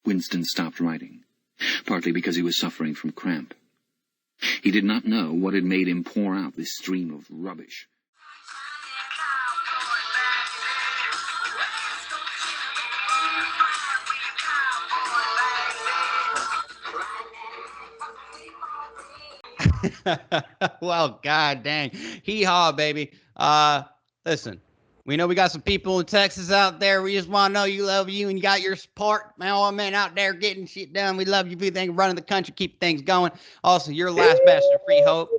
Winston stopped writing, partly because he was suffering from cramp. He did not know what had made him pour out this stream of rubbish. Well, god dang. Hee-haw, baby. Listen, we know we got some people in Texas out there. We just want to know you love you and you got your support. Man, all men out there getting shit done. We love you. We think running the country, keep things going. Also, your last bastion of free hope.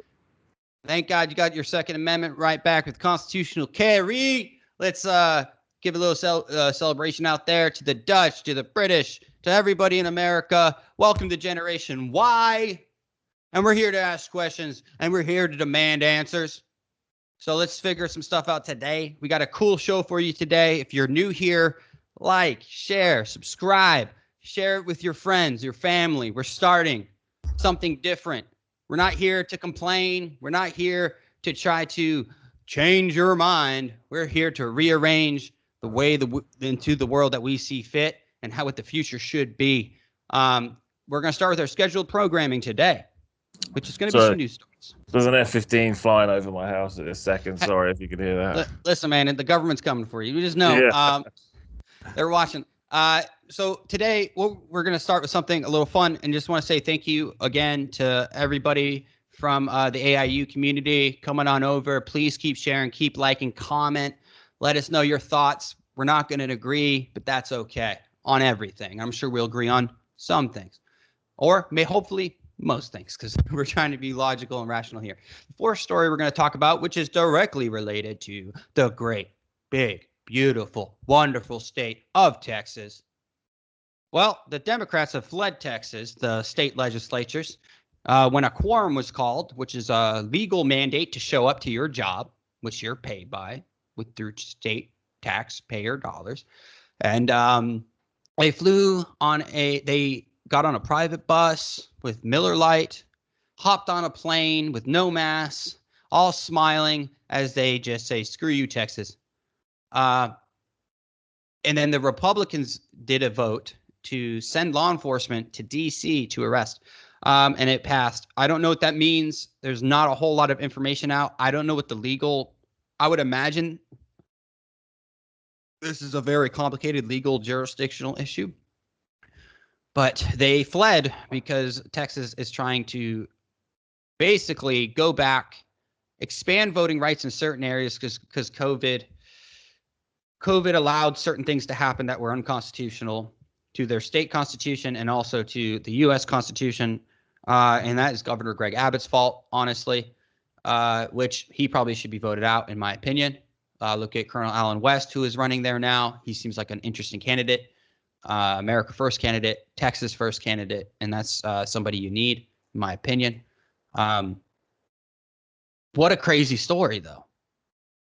Thank God you got your Second Amendment right back with constitutional carry. Let's give a little celebration out there to the Dutch, to the British, to everybody in America. Welcome to Generation Y. And we're here to ask questions, and we're here to demand answers. So let's figure some stuff out today. We got a cool show for you today. If you're new here, like, share, subscribe, share it with your friends, your family. We're starting something different. We're not here to complain. We're not here to try to change your mind. We're here to rearrange the way into the world that we see fit and how what the future should be. We're going to start with our scheduled programming today, which is going to be some news stories. There's an F-15 flying over my house at this second. Sorry if you could hear that. Listen, man, the government's coming for you. You just know. Yeah. They're watching. So today we're going to start with something a little fun, and just want to say thank you again to everybody from the AIU community coming on over. Please keep sharing, keep liking, comment. Let us know your thoughts. We're not going to agree, but that's okay on everything. I'm sure we'll agree on some things, or hopefully most things, because we're trying to be logical and rational here. The fourth story we're going to talk about, which is directly related to the great, big, beautiful, wonderful state of Texas. Well, the Democrats have fled Texas, the state legislatures, when a quorum was called, which is a legal mandate to show up to your job, which you're paid by through state taxpayer dollars. And they got on a private bus with Miller Lite, hopped on a plane with no masks, all smiling as they just say, screw you, Texas. And then the Republicans did a vote to send law enforcement to D.C. to arrest. And it passed. I don't know what that means. There's not a whole lot of information out. I don't know what I would imagine this is a very complicated legal jurisdictional issue. But they fled because Texas is trying to basically go back, expand voting rights in certain areas because COVID allowed certain things to happen that were unconstitutional to their state constitution and also to the U.S. Constitution. And that is Governor Greg Abbott's fault, honestly, which he probably should be voted out, in my opinion. Look at Colonel Allen West, who is running there now. He seems like an interesting candidate. America First candidate, Texas First candidate, and that's somebody you need, in my opinion. What a crazy story, though.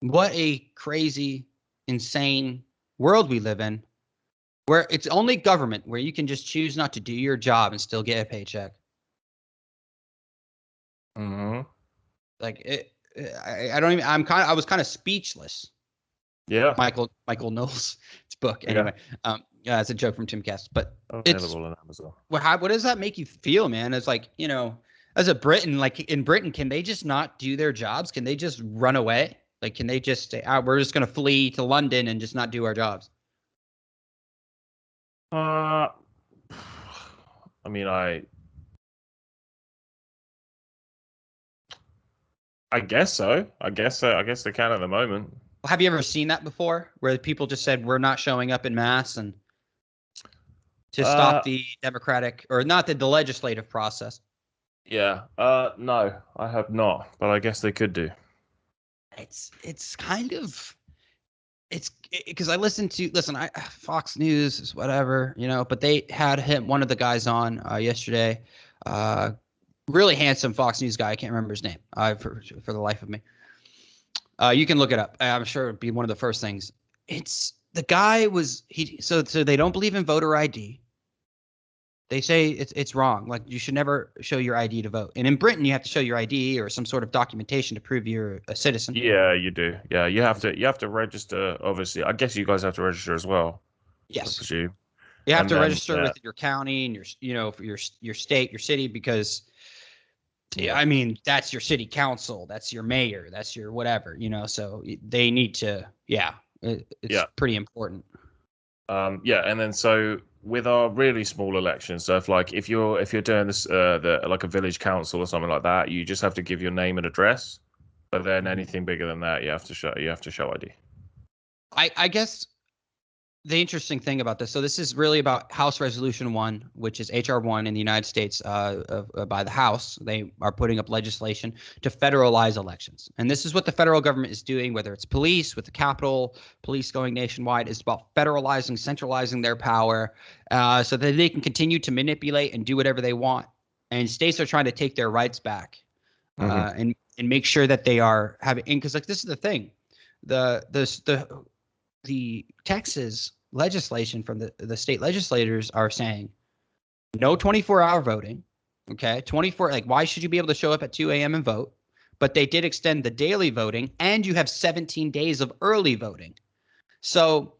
What a crazy, insane world we live in, where it's only government, where you can just choose not to do your job and still get a paycheck. Mm-hmm. Like I was kind of speechless. Yeah. Michael Knowles' book. Anyway, yeah, it's a joke from Tim Cass, but available on Amazon. What does that make you feel, man? It's like, as a Briton, like in Britain, can they just not do their jobs? Can they just run away? Like, can they just say, we're just going to flee to London and just not do our jobs? I mean, I guess so. I guess they can at the moment. Have you ever seen that before, where people just said we're not showing up in mass and to stop the democratic, or not the legislative process? Yeah. No, I have not, but I guess they could do. It's kind of, it's because I Fox News is whatever, but they had one of the guys on yesterday, really handsome Fox News guy. I can't remember his name for the life of me. You can look it up. I'm sure it'd be one of the first things. It's the guy so they don't believe in voter ID. They say it's wrong. Like, you should never show your ID to vote. And in Britain, you have to show your ID or some sort of documentation to prove you're a citizen. Yeah, you do. Yeah, you have to register. Obviously, I guess you guys have to register as well. Yes. I presume. You have And to then, register with your county and for your state, your city, because I mean, that's your city council, that's your mayor, that's your whatever, so they need to, it's pretty important. And then so with our really small elections, so if you're doing this like a village council or something like that, you just have to give your name and address. But then anything bigger than that, you have to show ID. I guess the interesting thing about this, so this is really about House Resolution 1, which is HR 1 in the United States by the House. They are putting up legislation to federalize elections. And this is what the federal government is doing, whether it's police, with the Capitol Police going nationwide. It's about federalizing, centralizing their power so that they can continue to manipulate and do whatever they want. And states are trying to take their rights back and make sure that they are having – because like this is the thing. The Texas legislation from the state legislators are saying no 24-hour voting. Okay. 24, like, why should you be able to show up at 2 a.m. and vote? But they did extend the daily voting, and you have 17 days of early voting. So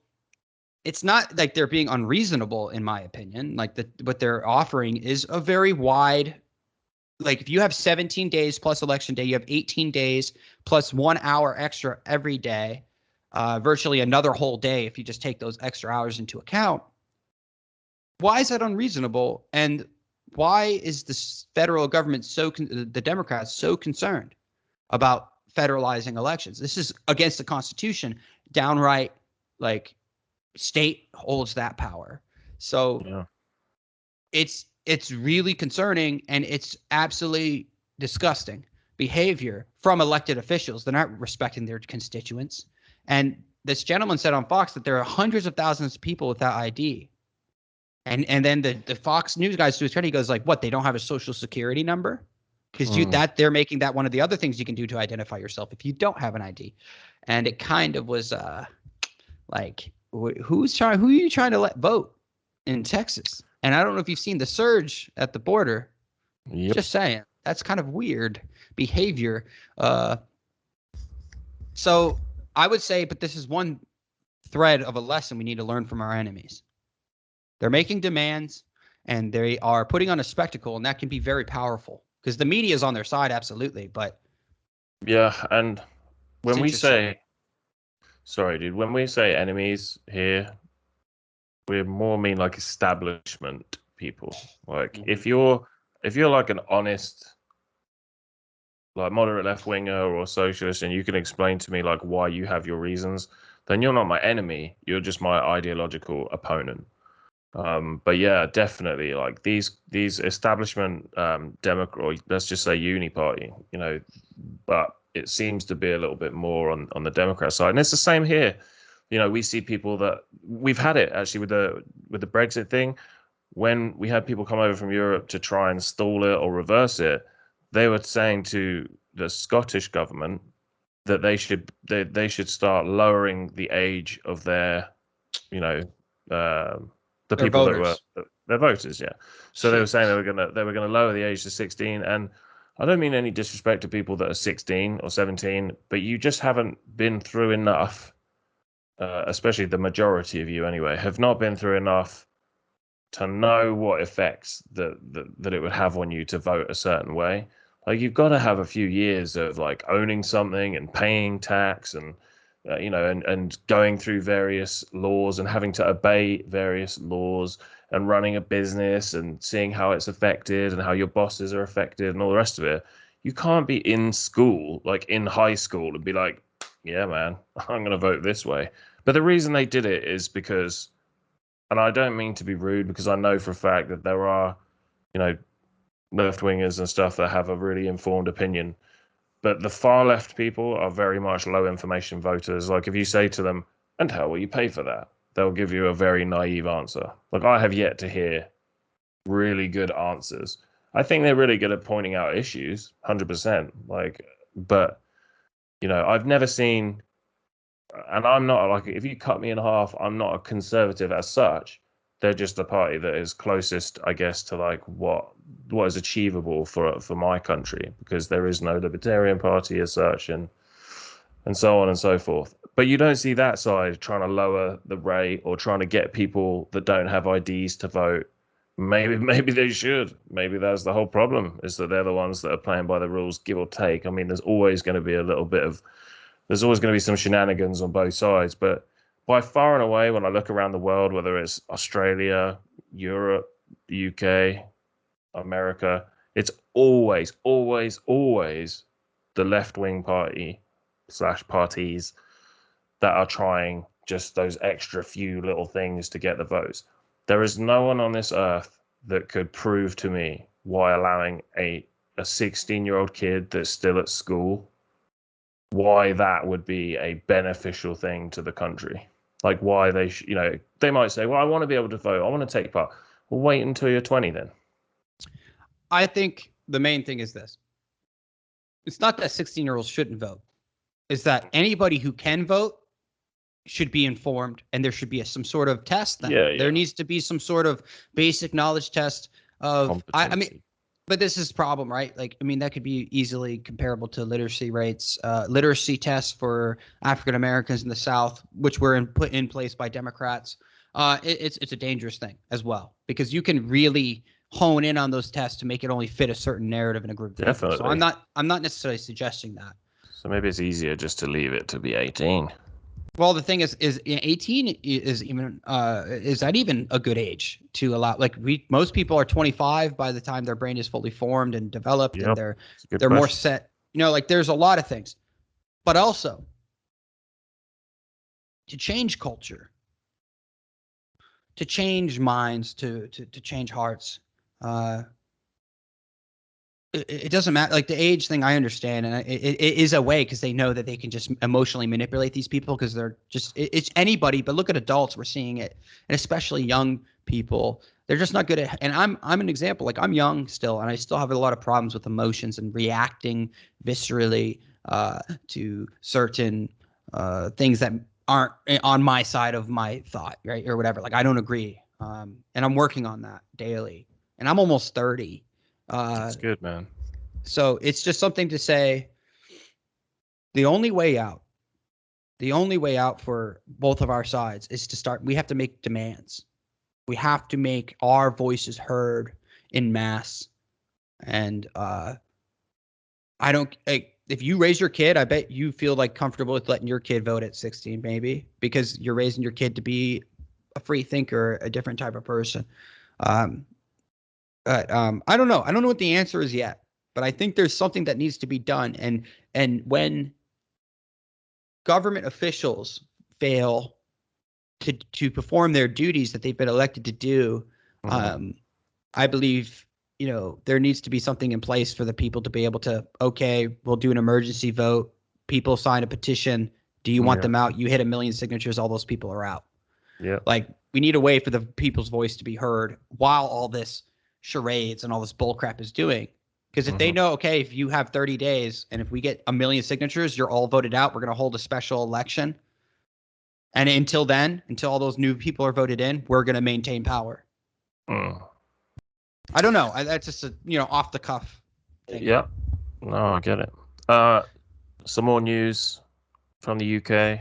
it's not like they're being unreasonable, in my opinion. Like what they're offering is a very wide, like if you have 17 days plus election day, you have 18 days plus 1 hour extra every day. Virtually another whole day if you just take those extra hours into account. Why is that unreasonable? And why is the federal government the Democrats so concerned about federalizing elections? This is against the Constitution. Downright, like, state holds that power. So it's really concerning, and it's absolutely disgusting behavior from elected officials. They're not respecting their constituents. And this gentleman said on Fox that there are hundreds of thousands of people without ID. And then the Fox News guys to his credit, he goes like, what, they don't have a social security number? Because they're making that one of the other things you can do to identify yourself if you don't have an ID. And it kind of was like, who are you trying to let vote in Texas? And I don't know if you've seen the surge at the border. Yep. Just saying, that's kind of weird behavior. So I would say, but this is one thread of a lesson we need to learn from our enemies. They're making demands, and they are putting on a spectacle, and that can be very powerful because the media is on their side, absolutely. But and when we say, when we say enemies here, we more mean like establishment people. Like if you're like an honest, like moderate left winger or socialist, and you can explain to me like why you have your reasons, then you're not my enemy. You're just my ideological opponent. But yeah, definitely like these establishment Democrat, or let's just say uni party, but it seems to be a little bit more on the Democrat side, and it's the same here. We see people that we've had it actually with the Brexit thing. When we had people come over from Europe to try and stall it or reverse it, they were saying to the Scottish government that they should start lowering the age of their, the their people voters. that were their voters. Yeah. So they were saying they were gonna lower the age to 16, and I don't mean any disrespect to people that are 16 or 17, but you just haven't been through enough. Especially the majority of you anyway, have not been through enough to know what effects that it would have on you to vote a certain way. Like you've got to have a few years of like owning something and paying tax and and going through various laws and having to obey various laws and running a business and seeing how it's affected and how your bosses are affected and all the rest of it. You can't be in school, like in high school, and be like, yeah, man, I'm going to vote this way. But the reason they did it is because, and I don't mean to be rude, because I know for a fact that there are, left wingers and stuff that have a really informed opinion. But the far left people are very much low information voters. Like if you say to them, and how will you pay for that? They'll give you a very naive answer. Like I have yet to hear really good answers. I think they're really good at pointing out issues, 100%. But I've never seen, and I'm not like, if you cut me in half, I'm not a conservative as such. They're just a party that is closest, I guess, to like what is achievable for my country, because there is no libertarian party as such, and and so on and so forth. But you don't see that side trying to lower the rate or trying to get people that don't have IDs to vote. Maybe they should. Maybe that's the whole problem, is that they're the ones that are playing by the rules, give or take. I mean, there's always going to be there's always going to be some shenanigans on both sides. But by far and away, when I look around the world, whether it's Australia, Europe, the UK, America, it's always, always, always the left-wing party / parties that are trying just those extra few little things to get the votes. There is no one on this earth that could prove to me why allowing a 16-year-old kid that's still at school, why that would be a beneficial thing to the country. Like why they might say, well, I want to be able to vote. I want to take part. Well, wait until you're 20 then. I think the main thing is this. It's not that 16-year-olds shouldn't vote. It's that anybody who can vote should be informed, and there should be some sort of test. There needs to be some sort of basic knowledge test of. I mean, but this is the problem, right? Like, I mean, that could be easily comparable to literacy rates, literacy tests for African Americans in the South, which were put in place by Democrats. It's a dangerous thing as well, because you can really hone in on those tests to make it only fit a certain narrative in a group. Definitely. So I'm not necessarily suggesting that. So maybe it's easier just to leave it to be 18. Well, the thing is 18 is that even a good age to allow? Like most people are 25 by the time their brain is fully formed and developed, and they're more set. You know, like there's a lot of things, but also to change culture, to change minds, to change hearts. It doesn't matter. Like the age thing, I understand, and it is a way because they know that they can just emotionally manipulate these people because they're just it's anybody. But look at adults, we're seeing it, and especially young people. They're just not good at. And I'm an example. Like I'm young still, and I still have a lot of problems with emotions and reacting viscerally to certain things that aren't on my side of my thought, right, or whatever. Like I don't agree, and I'm working on that daily. And I'm almost 30. That's good, man. So it's just something to say. The only way out for both of our sides is to start. We have to make demands. We have to make our voices heard in mass. And if you raise your kid, I bet you feel like comfortable with letting your kid vote at 16, maybe, because you're raising your kid to be a free thinker, a different type of person. But I don't know. I don't know what the answer is yet, but I think there's something that needs to be done. And when government officials fail to perform their duties that they've been elected to do, I believe, there needs to be something in place for the people to be able to, okay, we'll do an emergency vote. People sign a petition. Do you want them out? You hit 1 million signatures, all those people are out. Yeah. Like we need a way for the people's voice to be heard while all this charades and all this bull crap is doing. Because if they know, okay, if you have 30 days and if we get 1 million signatures, you're all voted out, we're going to hold a special election. And until then, until all those new people are voted in, we're going to maintain power. I don't know. That's just a, off the cuff thing. Yeah. No, I get it. Some more news from the UK,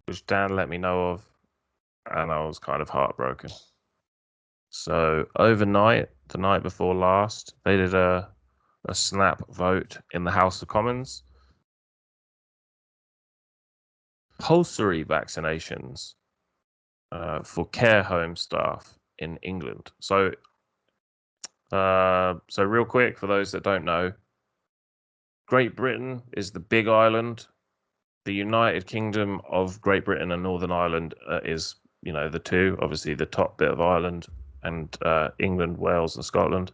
which Dan let me know of, and I was kind of heartbroken. So overnight, the night before last, they did a snap vote in the House of Commons. Compulsory vaccinations for care home staff in England. So real quick, for those that don't know, Great Britain is the big island. The United Kingdom of Great Britain and Northern Ireland is, the two, obviously the top bit of Ireland, and England, Wales, and Scotland.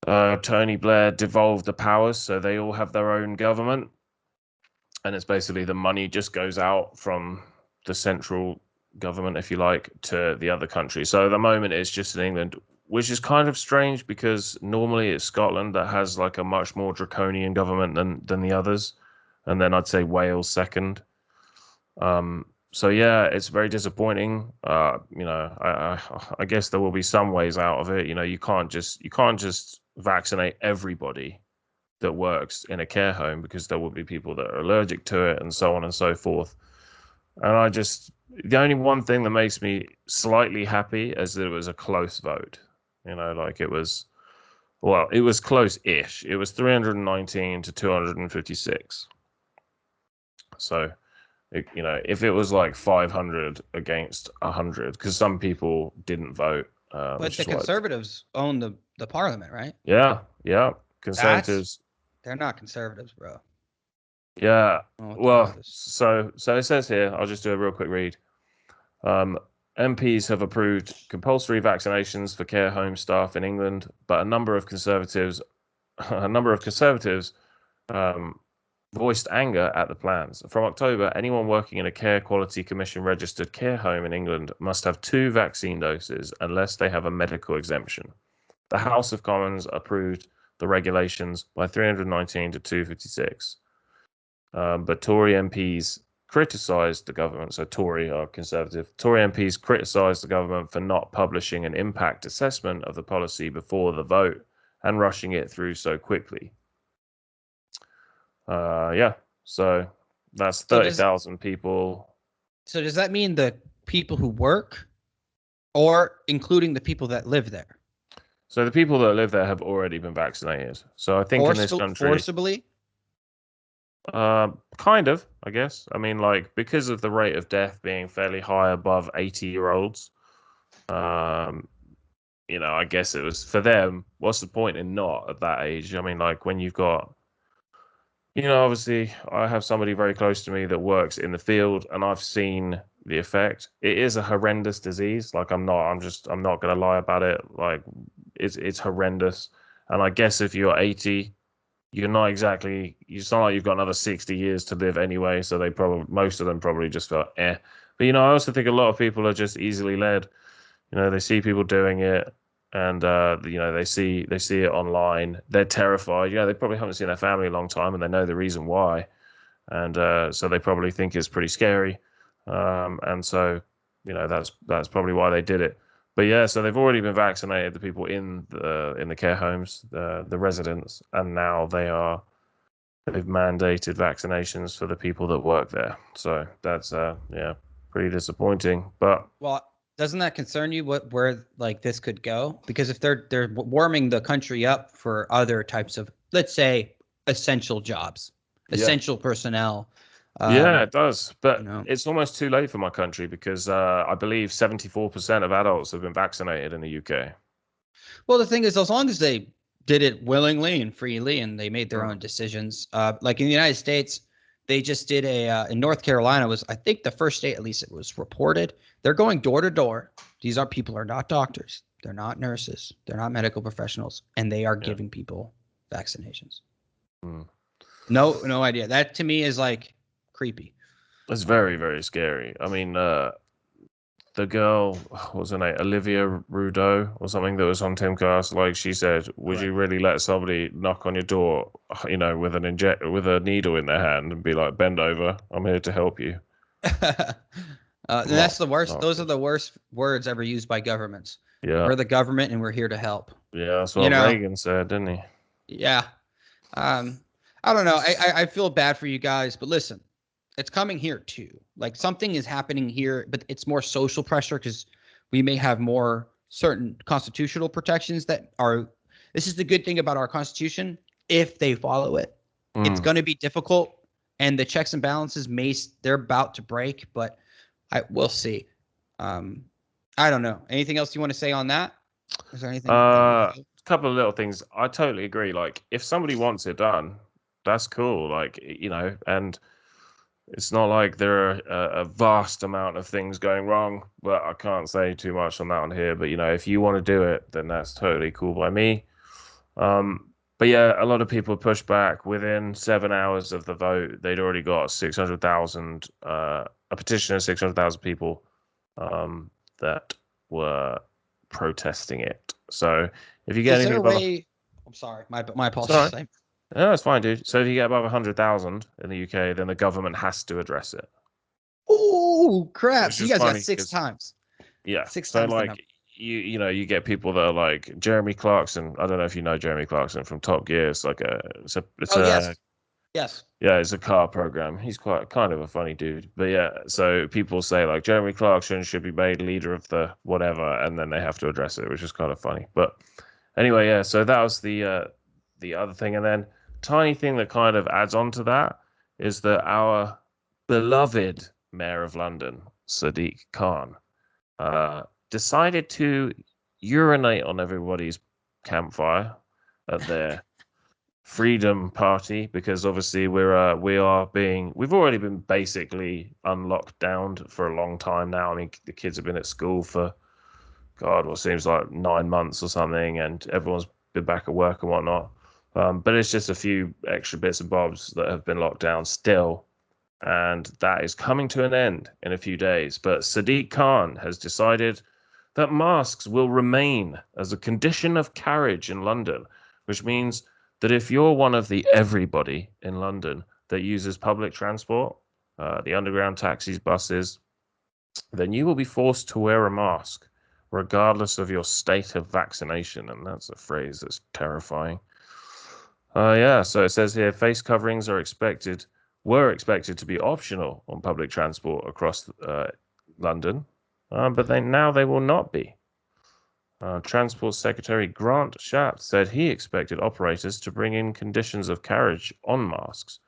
Tony Blair devolved the powers, so they all have their own government. And it's basically the money just goes out from the central government, if you like, to the other countries. So at the moment, it's just in England, which is kind of strange because normally it's Scotland that has like a much more draconian government than the others. And then I'd say Wales second. So yeah, it's very disappointing. I guess there will be some ways out of it. You can't just vaccinate everybody that works in a care home, because there will be people that are allergic to it and so on and so forth. And the only one thing that makes me slightly happy is that it was a close vote. Like it was close-ish. It was 319 to 256. So, if it was like 500 against 100, because some people didn't vote. But the conservatives own the parliament, right? Yeah. Conservatives. They're not conservatives, bro. Yeah. Well, so it says here, I'll just do a real quick read. MPs have approved compulsory vaccinations for care home staff in England, but a number of conservatives voiced anger at the plans. From October, anyone working in a Care Quality Commission registered care home in England must have 2 vaccine doses unless they have a medical exemption. The House of Commons approved the regulations by 319 to 256. But Tory MPs criticised the government. So Tory are conservative. Tory MPs criticised the government for not publishing an impact assessment of the policy before the vote and rushing it through so quickly. So that's 30,000 people. So does that mean the people who work, or including the people that live there? So the people that live there have already been vaccinated. So I think in this country, forcibly. Kind of, I guess. I mean, like, because of the rate of death being fairly high above 80-year-olds, I guess it was for them. What's the point in not at that age? I mean, like, when you've got, obviously, I have somebody very close to me that works in the field, and I've seen the effect. It is a horrendous disease. Like, I'm not going to lie about it. Like, it's horrendous. And I guess if you're 80, it's not like you've got another 60 years to live anyway. So most of them probably just felt eh. But, I also think a lot of people are just easily led. They see people doing it, and they see it online. They're terrified. They probably haven't seen their family in a long time, and they know the reason why, and so they probably think it's pretty scary, and so that's probably why they did it. But yeah, so they've already been vaccinated, the people in the care homes, the residents, and now they've mandated vaccinations for the people that work there. So that's pretty disappointing. But doesn't that concern you? Where like this could go? Because if they're warming the country up for other types of, let's say, essential jobs, essential personnel. It does, but it's almost too late for my country, because I believe 74% of adults have been vaccinated in the UK. Well, the thing is, as long as they did it willingly and freely, and they made their own decisions, like in the United States, they just did in North Carolina was, I think, the first state, at least it was reported. They're going door to door. These people are not doctors. They're not nurses. They're not medical professionals, and they are giving people vaccinations. No idea. That to me is like creepy. It's very, very scary. I mean, the girl, what was her name, Olivia Rudeau or something, that was on Timcast, like, she said, would you really let somebody knock on your door, with a needle in their hand and be like, bend over, I'm here to help you? That's the worst. Those are the worst words ever used by governments. Yeah. We're the government and we're here to help. Yeah, that's what Reagan said, didn't he? Yeah. I don't know. I feel bad for you guys, but listen, it's coming here too. Like, something is happening here, but it's more social pressure because we may have more certain constitutional protections this is the good thing about our Constitution. If they follow it, it's going to be difficult, and the checks and balances they're about to break, but we'll see. I don't know. Anything else you want to say on that? Is there anything? A couple of little things. I totally agree. Like, if somebody wants it done, that's cool. Like, and it's not like there are a vast amount of things going wrong, but I can't say too much on that one here. But, if you want to do it, then that's totally cool by me. But yeah, a lot of people pushed back. Within 7 hours of the vote, they'd already got 600,000, a petition of 600,000 people that were protesting it. So if you get anything above, I'm sorry, my apologies. Sorry. No, it's fine, dude. So if you get above 100,000 in the UK, then the government has to address it. Oh crap! So you guys got 6 times. Yeah. 6 so times. like, you get people that are like Jeremy Clarkson. I don't know if you know Jeremy Clarkson from Top Gear. It's like Yes. yeah, it's a car program. He's quite kind of a funny dude. But yeah, so people say like Jeremy Clarkson should be made leader of the whatever, and then they have to address it, which is kind of funny. But anyway, yeah, so that was the other thing. And then tiny thing that kind of adds on to that is that our beloved Mayor of London, Sadiq Khan, decided to urinate on everybody's campfire at their Freedom Party, because obviously we've already been basically unlocked down for a long time now. I mean, the kids have been at school for God, what seems like 9 months or something, and everyone's been back at work and whatnot. But it's just a few extra bits and bobs that have been locked down still, and that is coming to an end in a few days. But Sadiq Khan has decided that masks will remain as a condition of carriage in London, which means that if you're one of the everybody in London that uses public transport, the underground taxis, buses, then you will be forced to wear a mask, regardless of your state of vaccination. And that's a phrase that's terrifying. Yeah, so it says here face coverings were expected to be optional on public transport across London, but now they will not be. Transport Secretary Grant Shapps said he expected operators to bring in conditions of carriage on masks.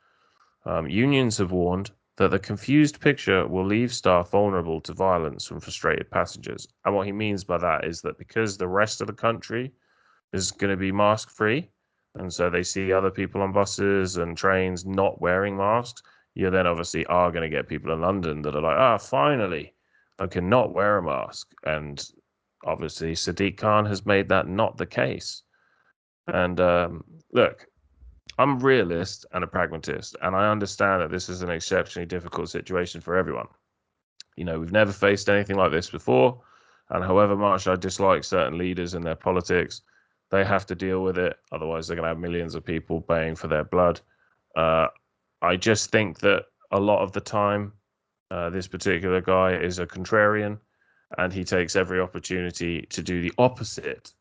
Unions have warned that the confused picture will leave staff vulnerable to violence from frustrated passengers. And what he means by that is that because the rest of the country is going to be mask free, and so they see other people on buses and trains not wearing masks, you then obviously are going to get people in London that are like, finally, I can not wear a mask. And obviously, Sadiq Khan has made that not the case. And look, I'm a realist and a pragmatist, and I understand that this is an exceptionally difficult situation for everyone. We've never faced anything like this before, and however much I dislike certain leaders and their politics, they have to deal with it. Otherwise, they're going to have millions of people baying for their blood. I just think that a lot of the time, this particular guy is a contrarian, and he takes every opportunity to do the opposite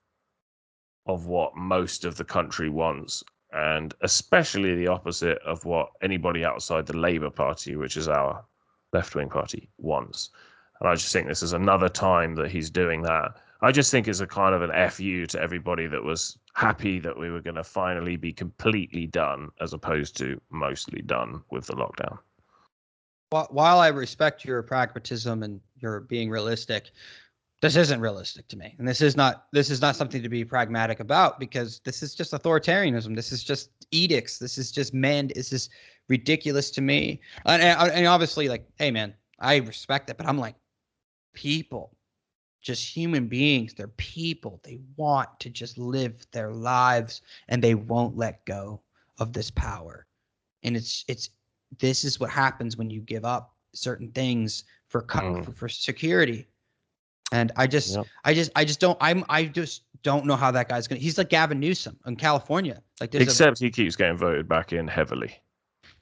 of what most of the country wants, and especially the opposite of what anybody outside the Labour Party, which is our left-wing party, wants. And I just think this is another time that he's doing that. I just think it's a kind of an FU to everybody that was happy that we were going to finally be completely done, as opposed to mostly done with the lockdown. While I respect your pragmatism and your being realistic, this isn't realistic to me, and this is not something to be pragmatic about, because this is just authoritarianism. This is just edicts. This is just This is ridiculous to me. And obviously, like, hey man, I respect it, but I'm like, people, just human beings. They're people. They want to just live their lives, and they won't let go of this power. And this is what happens when you give up certain things for security. And I just don't know how that guy's gonna. He's like Gavin Newsom in California. Like, except he keeps getting voted back in heavily.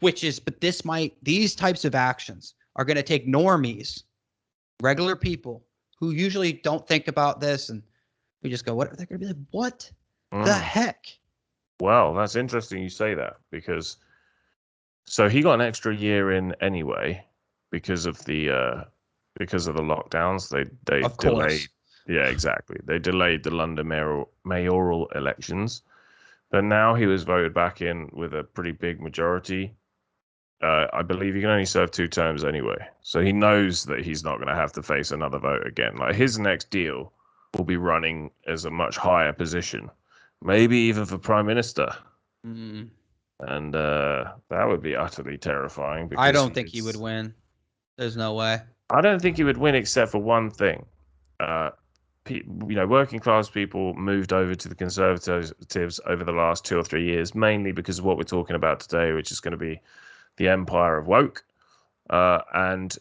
But these types of actions are gonna take normies, regular people who usually don't think about this, and we just go, what? They're gonna be like, what the heck? Well, that's interesting you say that, because so he got an extra year in anyway because of the lockdowns. They delayed. Yeah, exactly. They delayed the London mayoral elections, but now he was voted back in with a pretty big majority. I believe he can only serve 2 terms anyway, so he knows that he's not going to have to face another vote again. Like, his next deal will be running as a much higher position, maybe even for prime minister. And that would be utterly terrifying. I don't think he would win. There's no way. I don't think he would win, except for one thing. Working class people moved over to the Conservatives over the last 2 or 3 years, mainly because of what we're talking about today, which is going to be the empire of woke. And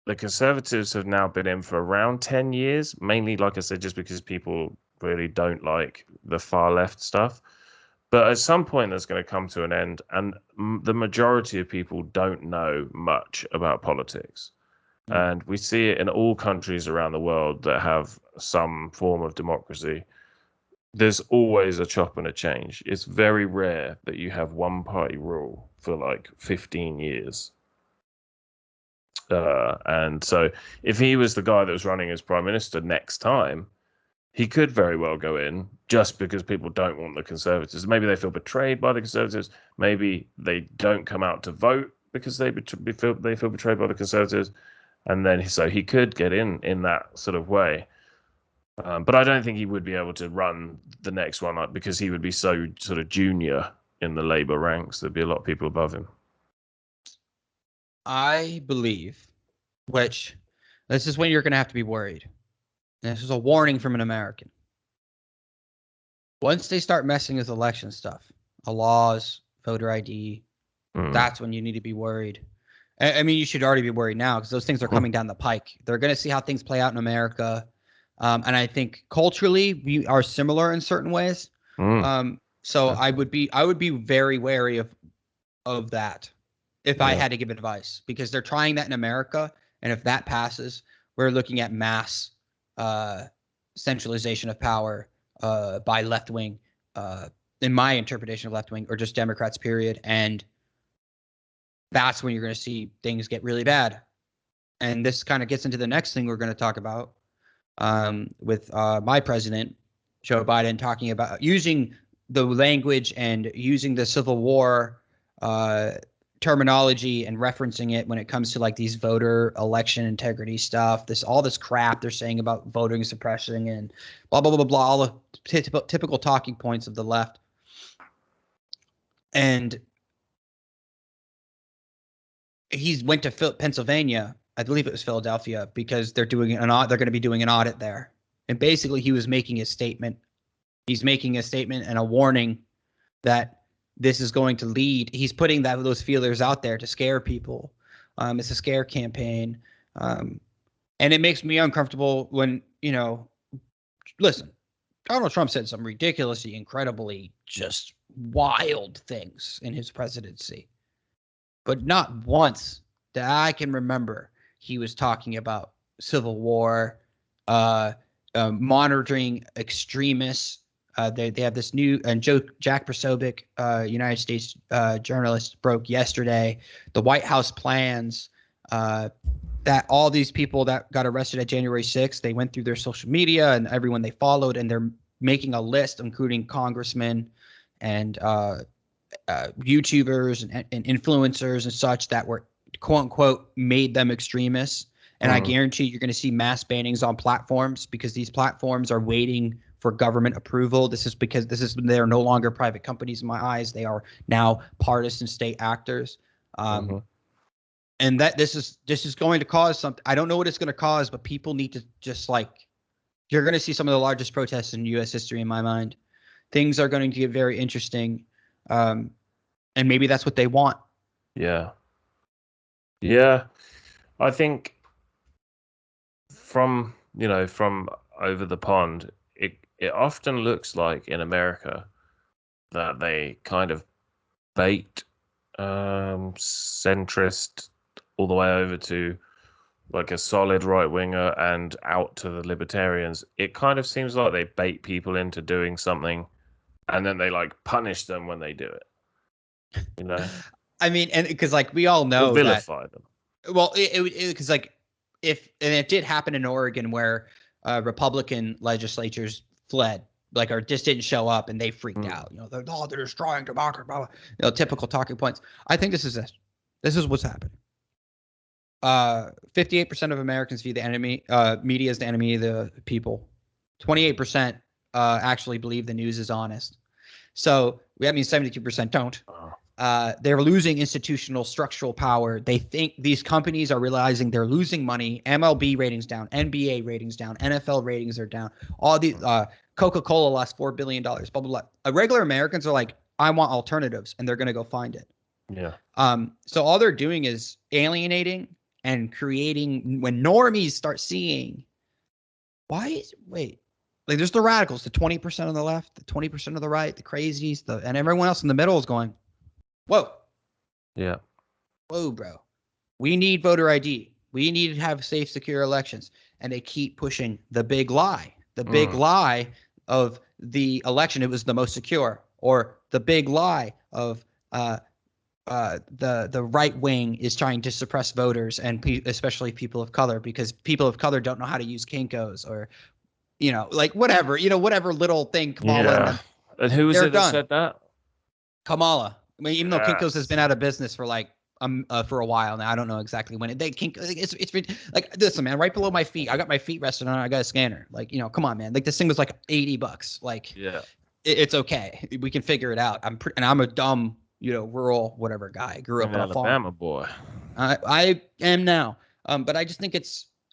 the Conservatives have now been in for around 10 years, mainly, like I said, just because people really don't like the far left stuff. But at some point, that's going to come to an end, and the majority of people don't know much about politics. And we see it in all countries around the world that have some form of democracy. There's always a chop and a change. It's very rare that you have one party rule for like 15 years. And so if he was the guy that was running as prime minister next time, he could very well go in just because people don't want the Conservatives. Maybe they feel betrayed by the Conservatives. Maybe they don't come out to vote because they feel betrayed by the Conservatives. And then so he could get in that sort of way. But I don't think he would be able to run the next one because he would be so sort of junior in the Labour ranks. There'd be a lot of people above him. I believe, which this is when you're going to have to be worried. This is a warning from an American. Once they start messing with election stuff, laws, voter ID, that's when you need to be worried. I mean, you should already be worried now because those things are coming down the pike. They're going to see how things play out in America. And I think culturally we are similar in certain ways. So I would be very wary of that if I had to give advice, because they're trying that in America. And if that passes, we're looking at mass centralization of power by left wing, in my interpretation of left wing, or just Democrats, period. And that's when you're going to see things get really bad. And this kind of gets into the next thing we're going to talk about with my president, Joe Biden, talking about using the language and using the Civil War terminology and referencing it when it comes to like these voter election integrity stuff, all this crap they're saying about voting suppression and blah, blah, blah, blah, blah, all the typical talking points of the left. And he went to Pennsylvania, I believe it was Philadelphia, because they're going to be doing an audit there. And basically he was making a statement. He's making a statement and a warning that this is going to lead. He's putting those feelers out there to scare people. It's a scare campaign. And it makes me uncomfortable when, listen, Donald Trump said some ridiculously, incredibly just wild things in his presidency. But not once that I can remember he was talking about civil war, monitoring extremists. They have this new, and Jack Posobiec, United States journalist, broke yesterday the White House plans that all these people that got arrested at January 6th, they went through their social media and everyone they followed, and they're making a list, including congressmen and YouTubers and influencers and such that were quote unquote made them extremists. And I guarantee you're going to see mass bannings on platforms because these platforms are waiting for government approval. They're no longer private companies in my eyes. They are now partisan state actors. And that this is going to cause something. I don't know what it's going to cause, but people need to you're going to see some of the largest protests in U.S. history in my mind. Things are going to get very interesting. And maybe that's what they want. Yeah. I think from over the pond, it often looks like in America that they kind of bait centrist all the way over to like a solid right winger and out to the libertarians. It kind of seems like they bait people into doing something and then they punish them when they do it. I mean, and because we all know or vilify them. Well, because it did happen in Oregon where Republican legislatures fled, or just didn't show up, and they freaked out. They're destroying democracy. Blah, blah. Typical talking points. I think this is what's happening. 58% of Americans view the media as the enemy of the people. 28% actually believe the news is honest. So that means 72% don't. They're losing institutional structural power. They think these companies are realizing they're losing money. MLB ratings down, NBA ratings down, NFL ratings are down. All these Coca-Cola lost $4 billion. Blah blah blah. Regular Americans are like, I want alternatives, and they're going to go find it. Yeah. So all they're doing is alienating and creating. When normies start seeing, there's the radicals, the 20% on the left, the 20% of the right, the crazies, and everyone else in the middle is going, whoa. Yeah. Whoa, bro. We need voter ID. We need to have safe, secure elections. And they keep pushing the big lie. The big lie of the election, it was the most secure. Or the big lie of the right wing is trying to suppress voters and especially people of color, because people of color don't know how to use Kinkos, or like whatever little thing Kamala and them, And who was they're it that done. said that? Kamala. I mean, even though Kinkos has been Yes. out of business for like for a while now, I don't know exactly when it's like, listen, man, right below my feet, I got my feet resting on it, I got a scanner. Like, come on, man. Like, this thing was like $80. Like, Yeah. it's okay. We can figure it out. And I'm a dumb, rural whatever guy. I grew up An on a farm. Alabama boy. I am now. But I just think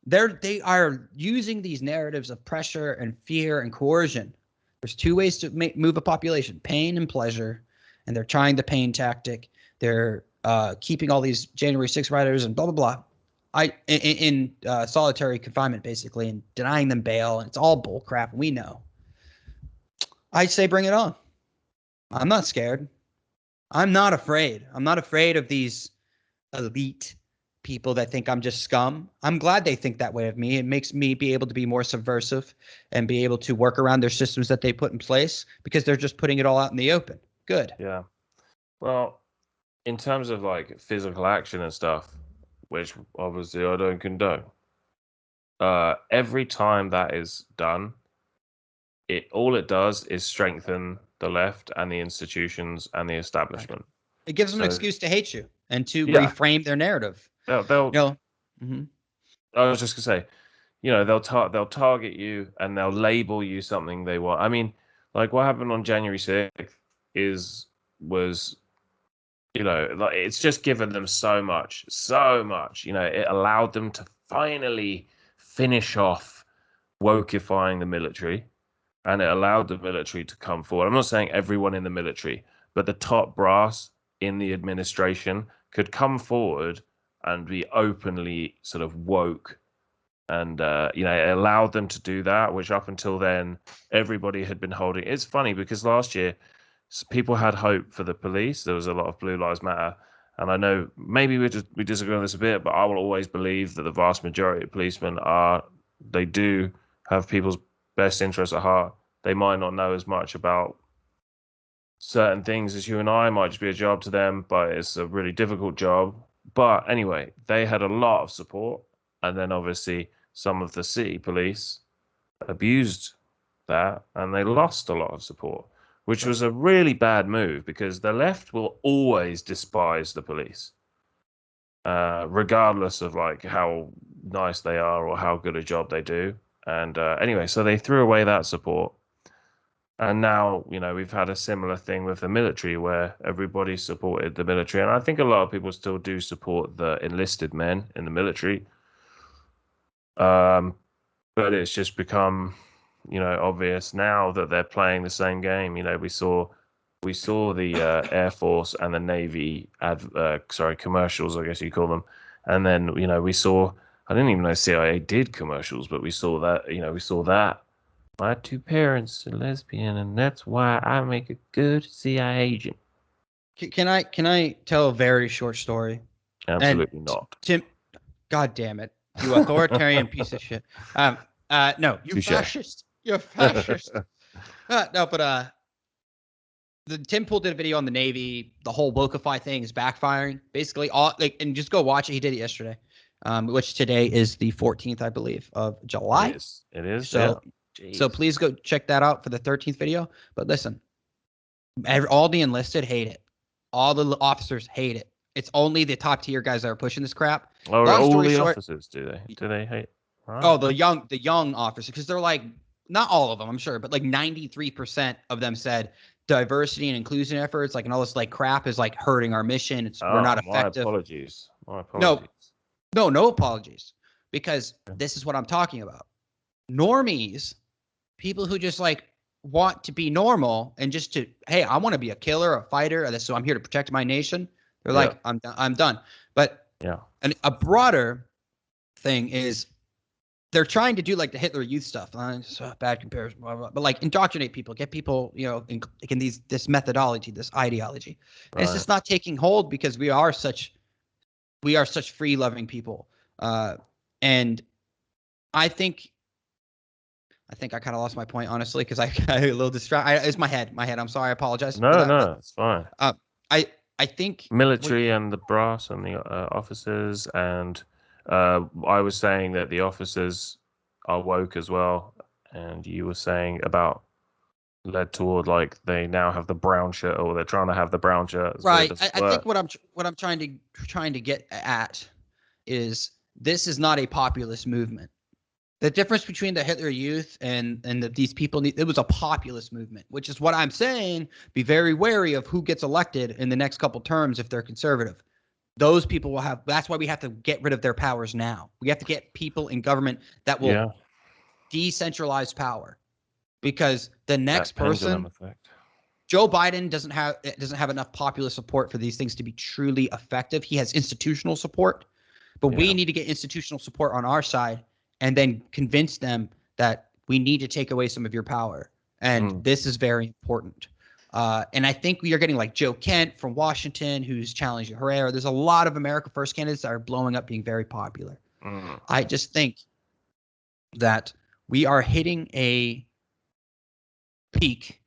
they are using these narratives of pressure and fear and coercion. There's two ways to move a population: pain and pleasure. And they're trying the pain tactic. They're keeping all these January 6 riders and blah, blah, blah, in solitary confinement, basically, and denying them bail. And it's all bull crap. We know. I say bring it on. I'm not scared. I'm not afraid. I'm not afraid of these elite people that think I'm just scum. I'm glad they think that way of me. It makes me be able to be more subversive and be able to work around their systems that they put in place, because they're just putting it all out in the open. Good. Yeah. Well, in terms of like physical action and stuff, which obviously I don't condone, every time that is done, all it does is strengthen the left and the institutions and the establishment. It gives them an So- excuse to hate you and to Yeah. reframe their narrative. They'll Mhm. I was just gonna say, they'll target you and they'll label you something they want. I mean, like what happened on January 6th was like it's just given them so much. It allowed them to finally finish off wokeifying the military, and it allowed the military to come forward. I'm not saying everyone in the military, but the top brass in the administration could come forward and be openly sort of woke. And, it allowed them to do that, which up until then, everybody had been holding. It's funny because last year, people had hope for the police. There was a lot of Blue Lives Matter. And I know maybe we disagree on this a bit, but I will always believe that the vast majority of policemen they do have people's best interests at heart. They might not know as much about certain things as you and I. It might just be a job to them, but it's a really difficult job. But anyway, they had a lot of support. And then obviously some of the city police abused that and they lost a lot of support, which was a really bad move because the left will always despise the police, regardless of like how nice they are or how good a job they do. And anyway, so they threw away that support. And now, we've had a similar thing with the military where everybody supported the military. And I think a lot of people still do support the enlisted men in the military. But it's just become, obvious now that they're playing the same game. We saw the Air Force and the Navy commercials, I guess you call them. And then, we saw, I didn't even know CIA did commercials, but we saw that. My two parents are lesbian, and that's why I make a good CIA agent. Can I tell a very short story? Absolutely not. Tim, God damn it, you authoritarian piece of shit. No, you Touché. fascist. You're fascist. No, but Tim Pool did a video on the Navy. The whole wokeify thing is backfiring. Basically, and just go watch it. He did it yesterday, which today is the 14th, I believe, of July. It is. So, yeah. So please go check that out for the 13th video. But listen, all the enlisted hate it. All the officers hate it. It's only the top tier guys that are pushing this crap. Oh, Long all story the short- officers do they? Do they hate? Right. Oh, the young officers, because they're like, not all of them, I'm sure, but like 93% of them said diversity and inclusion efforts, like, and all this like crap is like hurting our mission. We're not effective. My apologies. No apologies, because this is what I'm talking about. Normies, people who just like want to be normal and just to, hey, I want to be a killer, a fighter, so I'm here to protect my nation. They're like, I'm done. But and a broader thing is they're trying to do like the Hitler Youth stuff. Bad comparison, blah, blah, but like indoctrinate people, get people, in this methodology, this ideology. And it's just not taking hold because we are such free loving people. And I think I kind of lost my point, honestly, because I got a little distracted. It's my head. I'm sorry. I apologize for No, that. no, it's fine. But I think Military and the brass and the officers, and I was saying that the officers are woke as well, and you were saying about led toward like they now have the brown shirt, or they're trying to have the brown shirt. As weird right. as it I think works. what I'm trying to get at is this is not a populist movement. The difference between the Hitler Youth and these people, it was a populist movement, which is what I'm saying. Be very wary of who gets elected in the next couple terms if they're conservative. Those people will have. That's why we have to get rid of their powers now. We have to get people in government that will decentralize power, because the next That pendulum person, effect. Joe Biden, doesn't have enough popular support for these things to be truly effective. He has institutional support, but we need to get institutional support on our side and then convince them that we need to take away some of your power. And this is very important. And I think we are getting like Joe Kent from Washington, who's challenging Herrera. There's a lot of America First candidates that are blowing up, being very popular. I just think that we are hitting a peak.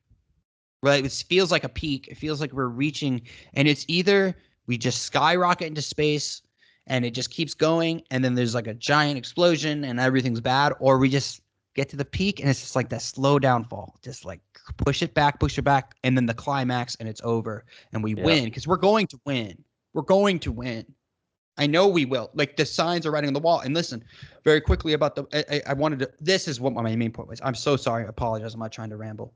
Right? It feels like a peak. It feels like we're reaching, and it's either we just skyrocket into space and it just keeps going, and then there's like a giant explosion and everything's bad, or we just get to the peak and it's just like that slow downfall, just like push it back, and then the climax, and it's over, and we win, because we're going to win. We're going to win. I know we will. Like, the signs are writing on the wall. And listen, very quickly about I wanted to. This is what my main point was. I'm so sorry. I apologize. I'm not trying to ramble.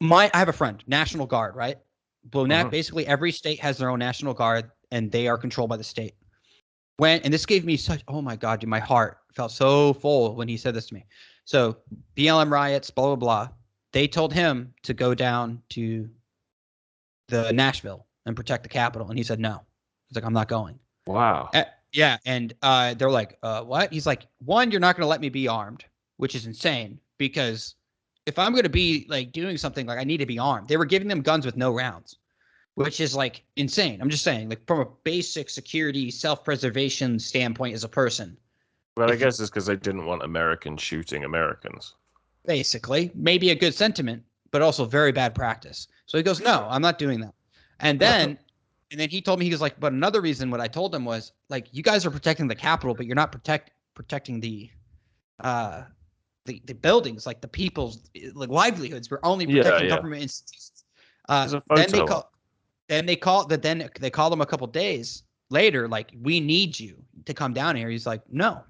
I have a friend, National Guard, right? Basically every state has their own National Guard, and they are controlled by the state. And this gave me such, oh my God, dude, my heart felt so full when he said this to me. So BLM riots, blah, blah, blah. They told him to go down to the Nashville and protect the Capitol. And he said, no. He's like, I'm not going. Wow. Yeah. And they're like, what? He's like, one, you're not going to let me be armed, which is insane, because if I'm going to be like doing something, like, I need to be armed. They were giving them guns with no rounds, which is like insane. I'm just saying, like, from a basic security, self-preservation standpoint as a person. Well, I guess it's because they didn't want Americans shooting Americans. Basically, maybe a good sentiment, but also very bad practice. So he goes, no, I'm not doing that. And then he told me, he was like, but another reason what I told him was, like, you guys are protecting the Capitol, but you're not protecting the buildings, like the people's like livelihoods. We're only protecting government institutions. Then they called them a couple days later, like, we need you to come down here. He's like, no,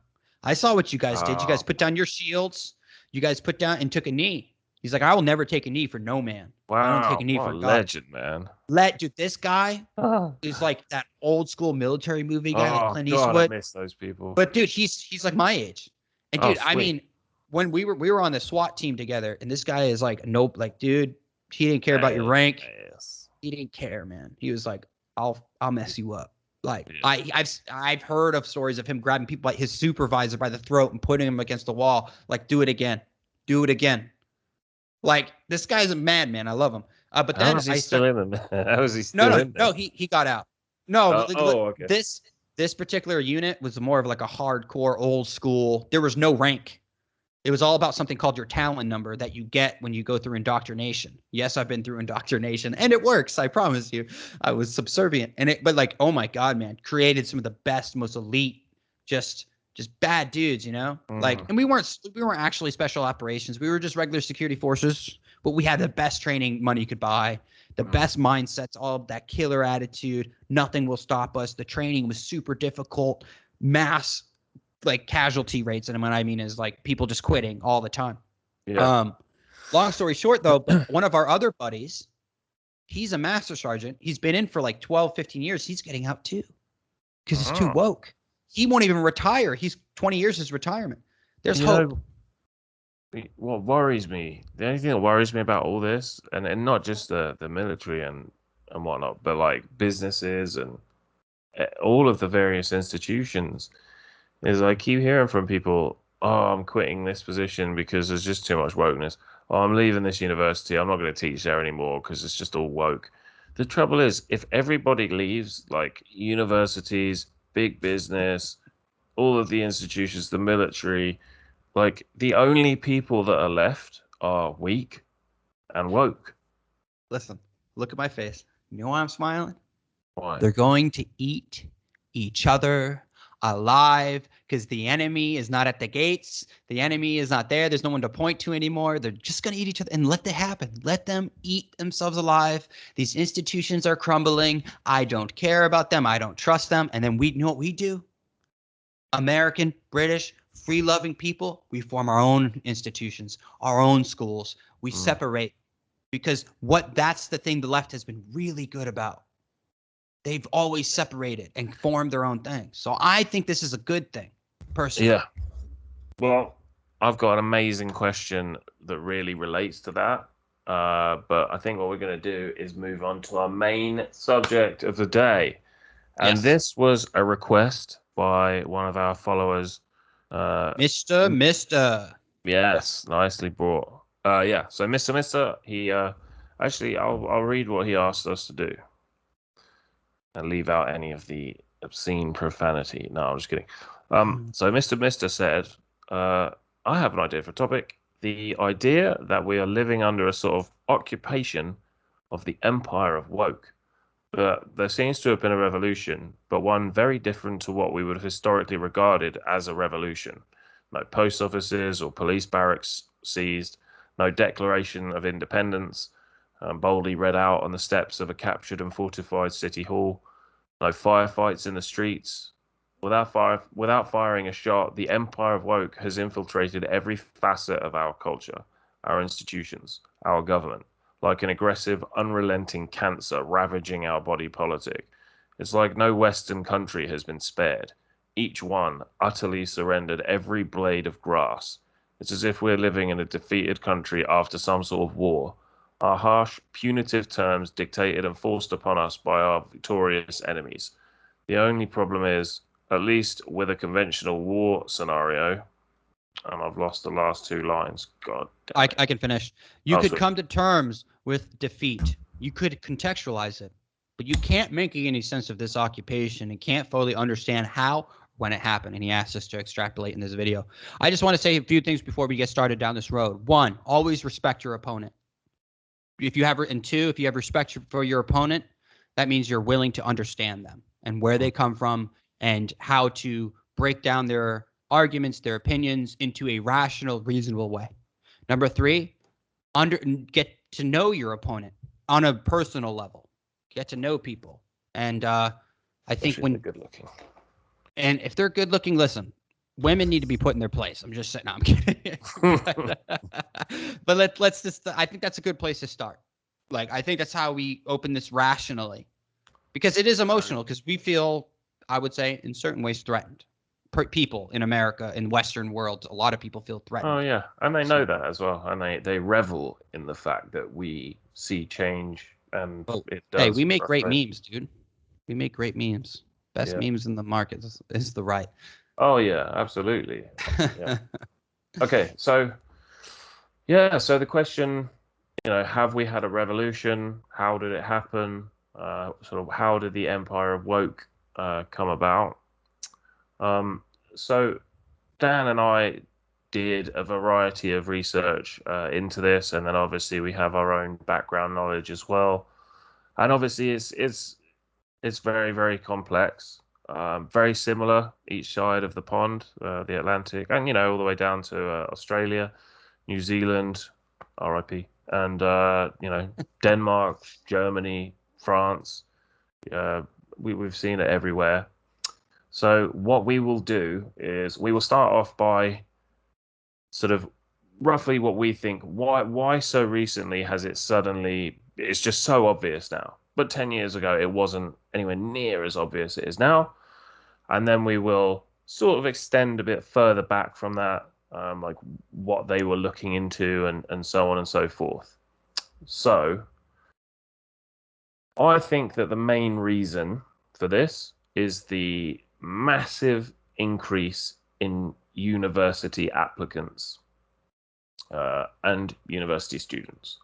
I saw what you guys did. You guys put down your shields. You guys put down and took a knee. He's like, I will never take a knee for no man. Wow, I don't take a knee for God. Legend, man. Dude, this guy is like that old school military movie guy, like Clint Eastwood. God, I miss those people. But dude, he's like my age. And dude, I mean, when we were on the SWAT team together, and this guy is like, nope, like, dude, he didn't care about your rank. He didn't care, man. He was like, I'll mess you up. Like, I've heard of stories of him grabbing people, like his supervisor, by the throat and putting him against the wall, like, do it again. Like, this guy's a madman. I love him. But then How is he still in there? How is he still in there? No, he got out. No, okay. This particular unit was more of like a hardcore old school. There was no rank. It was all about something called your talent number that you get when you go through indoctrination. Yes, I've been through indoctrination, and it works. I promise you. I was subservient, but like, oh my God, man, created some of the best, most elite, just bad dudes, you know? Like, and we weren't actually special operations. We were just regular security forces, but we had the best training money could buy, the best mindsets, all of that killer attitude. Nothing will stop us. The training was super difficult, mass like casualty rates, and what I mean is like people just quitting all the time. Long story short, though, one of our other buddies, he's a master sergeant. He's been in for like 12, 15 years. He's getting out too, because he's too woke. He won't even retire. He's 20 years his retirement. There's hope. What worries me, the only thing that worries me about all this, and not just the military and whatnot, but like businesses and all of the various institutions, is I keep hearing from people, oh, I'm quitting this position because there's just too much wokeness. Oh, I'm leaving this university. I'm not going to teach there anymore because it's just all woke. The trouble is, if everybody leaves, like universities, big business, all of the institutions, the military. Like, the only people that are left are weak and woke. Listen, look at my face. You know why I'm smiling? Why? They're going to eat each other alive because the enemy is not at the gates. The enemy is not there. There's no one to point to anymore. They're just going to eat each other and let that happen. Let them eat themselves alive. These institutions are crumbling. I don't care about them. I don't trust them. And then we know what we do. American, British, free-loving people, we form our own institutions, our own schools. We separate because that's the thing the left has been really good about. They've always separated and formed their own thing. So I think this is a good thing, personally. Yeah. Well, I've got an amazing question that really relates to that. But I think what we're going to do is move on to our main subject of the day. And Yes. this was a request by one of our followers. Mr. Yes, nicely brought. Yeah. So Mr. He actually, I'll read what he asked us to do and leave out any of the obscene profanity. No, I'm just kidding. So Mr. said, I have an idea for a topic. The idea that we are living under a sort of occupation of the empire of woke. But there seems to have been a revolution, but one very different to what we would have historically regarded as a revolution. No post offices or police barracks seized, no declaration of independence, boldly read out on the steps of a captured and fortified city hall, no firefights in the streets. Without firing a shot, the empire of woke has infiltrated every facet of our culture, our institutions, our government, like an aggressive, unrelenting cancer ravaging our body politic. It's like no Western country has been spared. Each one utterly surrendered every blade of grass. It's as if we're living in a defeated country after some sort of war. Our harsh, punitive terms dictated and forced upon us by our victorious enemies. The only problem is, at least with a conventional war scenario, and I've lost the last two lines. God damn it. I can finish. You Oh, could sweet. come to terms with defeat. You could contextualize it, but you can't make any sense of this occupation and can't fully understand how when it happened. And he asked us to extrapolate in this video. I just want to say a few things before we get started down this road. One, always respect your opponent. If you have, and two, if you have respect for your opponent, that means you're willing to understand them and where they come from and how to break down their arguments, their opinions into a rational, reasonable way. Number three, get to know your opponent on a personal level. Get to know people. And I think Especially if they're good looking. and if they're good looking, listen, women need to be put in their place. I'm just saying, no, I'm kidding. but let's just, I think that's a good place to start. Like, I think that's how we open this rationally, because it is emotional, because we feel, I would say, in certain ways threatened. People in America, in Western world, a lot of people feel threatened. Oh yeah, and they know that as well, and they revel in the fact that we see change, and it does. Hey, we make great frustrate. memes, dude. We make great memes. Best Yeah. memes in the market is the right. Oh yeah, absolutely. Yeah. Okay, so so the question, have we had a revolution? How did it happen? Sort of how did the empire of woke come about? So Dan and I did a variety of research into this, and then obviously we have our own background knowledge as well. And obviously it's very, very complex, very similar each side of the pond, the Atlantic, and all the way down to Australia, New Zealand, RIP, and Denmark, Germany, France. We've seen it everywhere. So what we will do is we will start off by sort of roughly what we think. Why so recently has it suddenly? It's just so obvious now. But 10 years ago, it wasn't anywhere near as obvious as it is now. And then we will sort of extend a bit further back from that, like what they were looking into and so on and so forth. So I think that the main reason for this is the massive increase in university applicants and university students.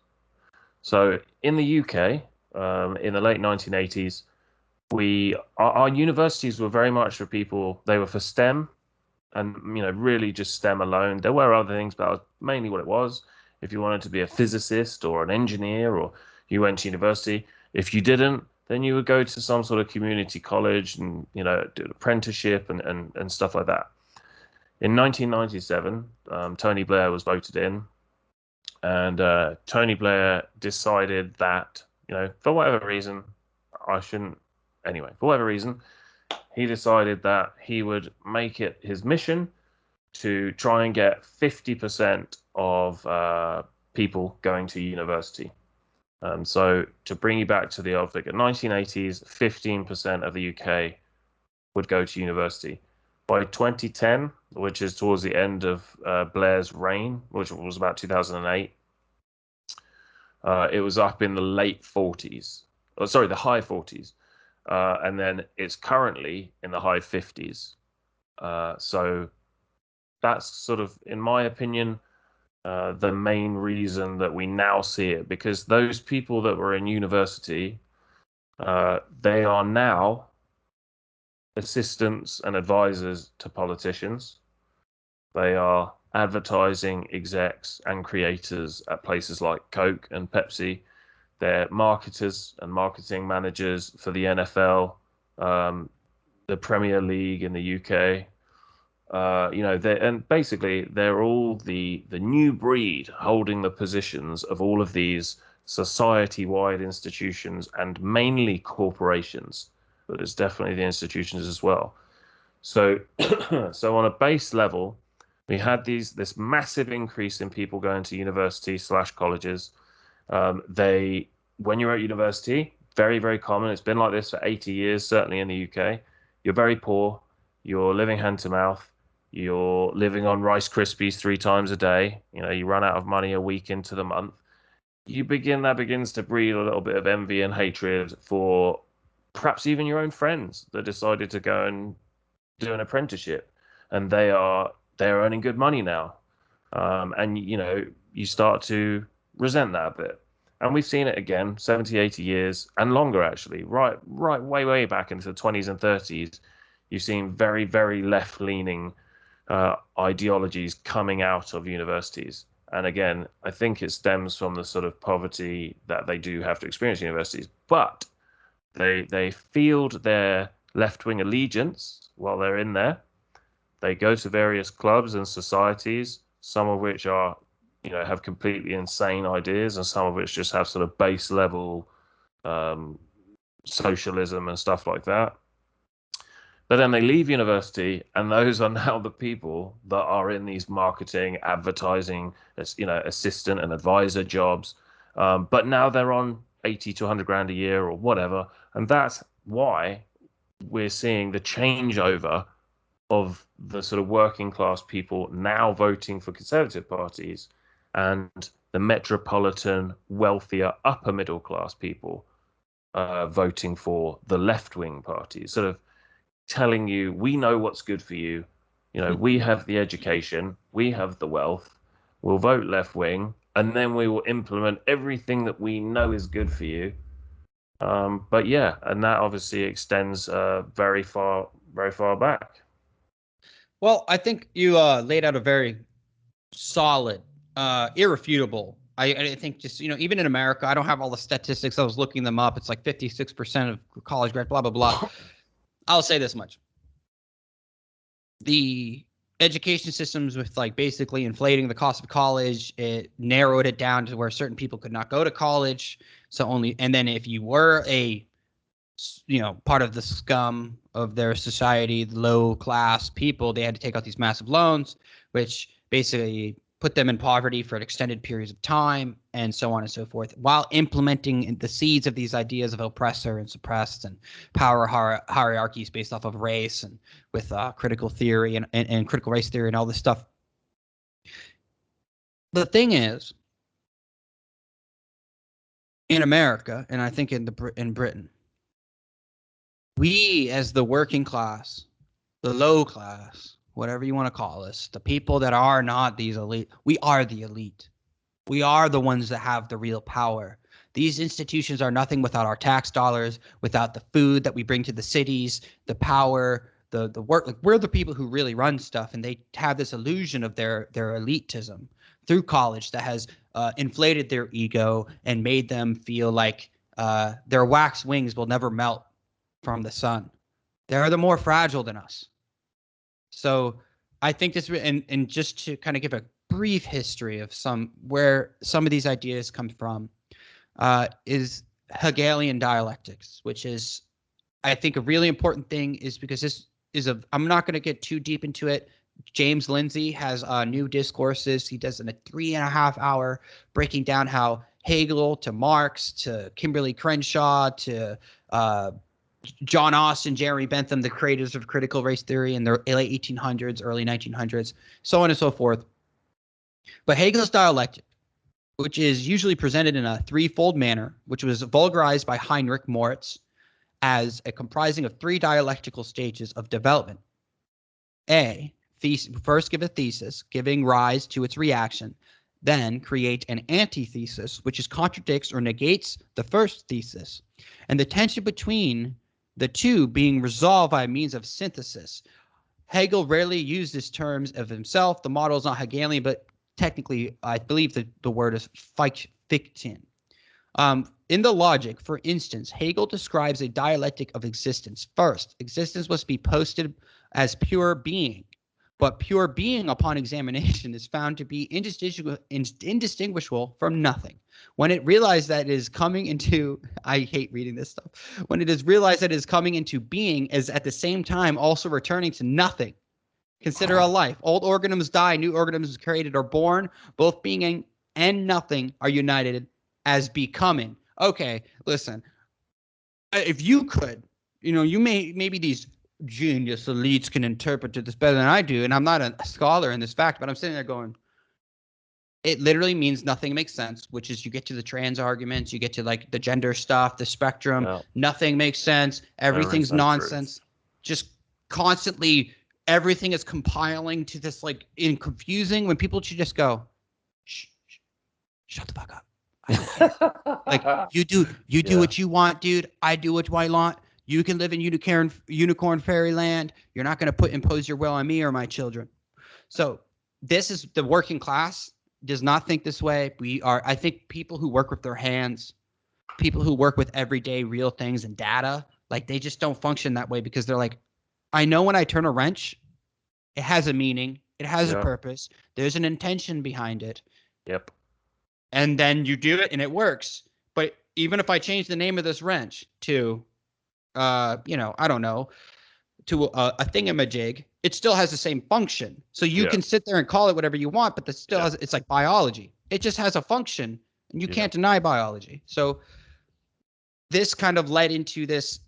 So in the UK, in the late 1980s, our universities were very much for people. They were for STEM, and really just STEM alone. There were other things, but that was mainly what it was. If you wanted to be a physicist or an engineer, or you went to university. If you didn't, then you would go to some sort of community college and do an apprenticeship and stuff like that. In 1997, Tony Blair was voted in, and Tony Blair decided that for whatever reason, I shouldn't. Anyway, for whatever reason, he decided that he would make it his mission to try and get 50% of people going to university. So to bring you back to the old figure, 1980s, 15% of the UK would go to university. By 2010, which is towards the end of Blair's reign, which was about 2008, it was up in the late 40s. Oh, sorry, the high 40s. And then it's currently in the high 50s. So that's sort of, in my opinion, the main reason that we now see it, because those people that were in university, they are now assistants and advisors to politicians. They are advertising execs and creators at places like Coke and Pepsi. They're marketers and marketing managers for the NFL, the Premier League in the UK. And basically they're all the new breed holding the positions of all of these society-wide institutions, and mainly corporations, but it's definitely the institutions as well. So, so on a base level, we had this massive increase in people going to university / colleges. When you're at university, very, very common. It's been like this for 80 years, certainly in the UK. You're very poor. You're living hand to mouth. You're living on Rice Krispies 3 times a day. You run out of money a week into the month. That begins to breed a little bit of envy and hatred for perhaps even your own friends that decided to go and do an apprenticeship, and they're earning good money now. And you start to resent that a bit. And we've seen it again, 70, 80 years and longer, actually, right, way back into the 20s and 30s. You've seen very, very left-leaning ideologies coming out of universities. And again, I think it stems from the sort of poverty that they do have to experience in universities. But they field their left-wing allegiance while they're in there. They go to various clubs and societies, some of which are, have completely insane ideas, and some of which just have sort of base level socialism and stuff like that. But then they leave university, and those are now the people that are in these marketing, advertising, assistant and advisor jobs. But now they're on 80 to 100 grand a year or whatever. And that's why we're seeing the changeover of the sort of working class people now voting for conservative parties, and the metropolitan, wealthier, upper middle class people voting for the left-wing parties, sort of telling you, we know what's good for you. We have the education, we have the wealth, we'll vote left-wing, and then we will implement everything that we know is good for you. But yeah, and that obviously extends very far back. Well, I think you laid out a very solid, irrefutable. I think just, even in America, I don't have all the statistics. I was looking them up. It's like 56% of college grads, blah, blah, blah. I'll say this much. The education systems, with like basically inflating the cost of college, it narrowed it down to where certain people could not go to college. And then if you were a, part of the scum of their society, the low class people, they had to take out these massive loans, which basically put them in poverty for extended periods of time, and so on and so forth, while implementing the seeds of these ideas of oppressor and suppressed and power hierarchies based off of race, and with critical theory and critical race theory and all this stuff. The thing is, in America, and I think in Britain, we as the working class, the low class, whatever you want to call us, the people that are not these elite, we are the elite. We are the ones that have the real power. These institutions are nothing without our tax dollars, without the food that we bring to the cities, the power, the work. Like, we're the people who really run stuff, and they have this illusion of their elitism through college that has inflated their ego and made them feel like their wax wings will never melt from the sun. They're the more fragile than us. So I think this, and just to kind of give a brief history of where some of these ideas come from, is Hegelian dialectics, which is, I think, a really important thing, is because this is I'm not going to get too deep into it. James Lindsay has new discourses. He does in a 3.5 hour breaking down how Hegel to Marx to Kimberly Crenshaw to John Austin, Jeremy Bentham, the creators of critical race theory in the late 1800s, early 1900s, so on and so forth. But Hegel's dialectic, which is usually presented in a threefold manner, which was vulgarized by Heinrich Moritz as a comprising of 3 dialectical stages of development. First give a thesis, giving rise to its reaction, then create an antithesis, which contradicts or negates the first thesis, and the tension between the two being resolved by means of synthesis. Hegel rarely uses terms of himself. The model is not Hegelian, but technically, I believe that the word is Fichten. In the logic, for instance, Hegel describes a dialectic of existence. First, existence must be posted as pure being, but pure being upon examination is found to be indistinguishable from nothing. When it realized that it is coming into, I hate reading this stuff, when it is realized that it is coming into being, is at the same time also returning to nothing. Consider a life. Old organisms die, new organisms created or born. Both being and nothing are united as becoming. Okay, listen. If you could, you maybe these genius elites can interpret this better than I do, and I'm not a scholar in this fact, but I'm sitting there going, it literally means nothing makes sense, which is you get to the trans arguments, you get to like the gender stuff, the spectrum, nothing makes sense, everything's nonsense. Just constantly everything is compiling to this like in confusing when people should just go, shut the fuck up. I don't care. Like you do what you want, dude. I do what I want. You can live in unicorn fairyland. You're not going to impose your will on me or my children. So this is the working class does not think this way. I think people who work with their hands, people who work with everyday real things and data, like they just don't function that way because they're like, I know when I turn a wrench, it has a meaning. It has a purpose. There's an intention behind it. Yep. And then you do it and it works. But even if I change the name of this wrench to, I don't know, to a thingamajig, it still has the same function. So you can sit there and call it whatever you want, but it's like biology. It just has a function and you can't deny biology. So this kind of led into this,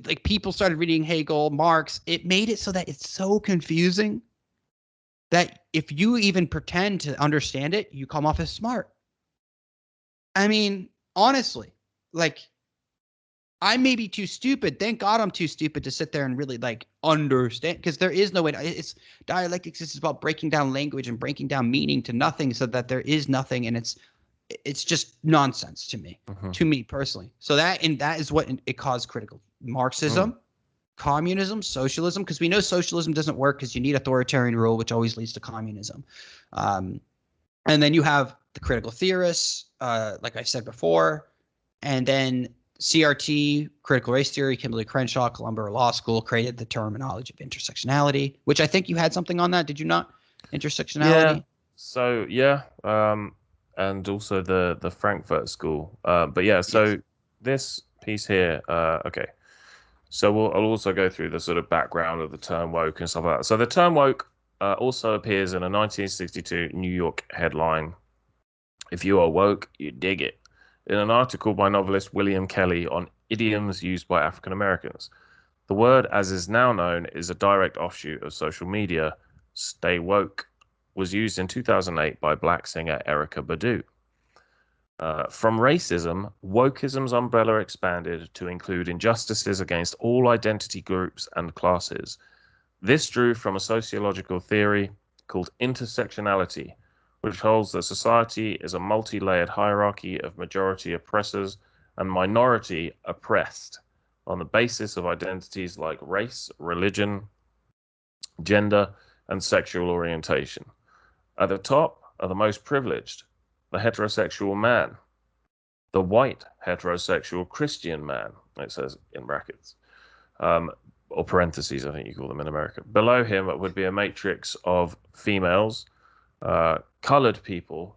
like people started reading Hegel, Marx. It made it so that it's so confusing that if you even pretend to understand it, you come off as smart. I mean, honestly, like I may be too stupid. Thank God I'm too stupid to sit there and really like understand, because there is no way. It's dialectics is about breaking down language and breaking down meaning to nothing so that there is nothing. And it's just nonsense to me personally. So that is what it caused critical Marxism, communism, socialism, because we know socialism doesn't work because you need authoritarian rule, which always leads to communism. And then you have the critical theorists, like I said before, and then CRT, critical race theory, Kimberly Crenshaw, Columbia Law School created the terminology of intersectionality, which I think you had something on that. Did you not? Intersectionality? Yeah. So, and also the Frankfurt School. This piece here, okay. So I'll also go through the sort of background of the term woke and stuff like that. So the term woke also appears in a 1962 New York headline. If you are woke, you dig it. In an article by novelist William Kelly on idioms used by African Americans. The word, as is now known, is a direct offshoot of social media. Stay woke was used in 2008 by black singer Erykah Badu. From racism, wokeism's umbrella expanded to include injustices against all identity groups and classes. This drew from a sociological theory called intersectionality, which holds that society is a multi-layered hierarchy of majority oppressors and minority oppressed on the basis of identities like race, religion, gender, and sexual orientation. At the top are the most privileged, the heterosexual man, the white heterosexual Christian man, it says in brackets, or parentheses, I think you call them in America. Below him would be a matrix of females, colored people,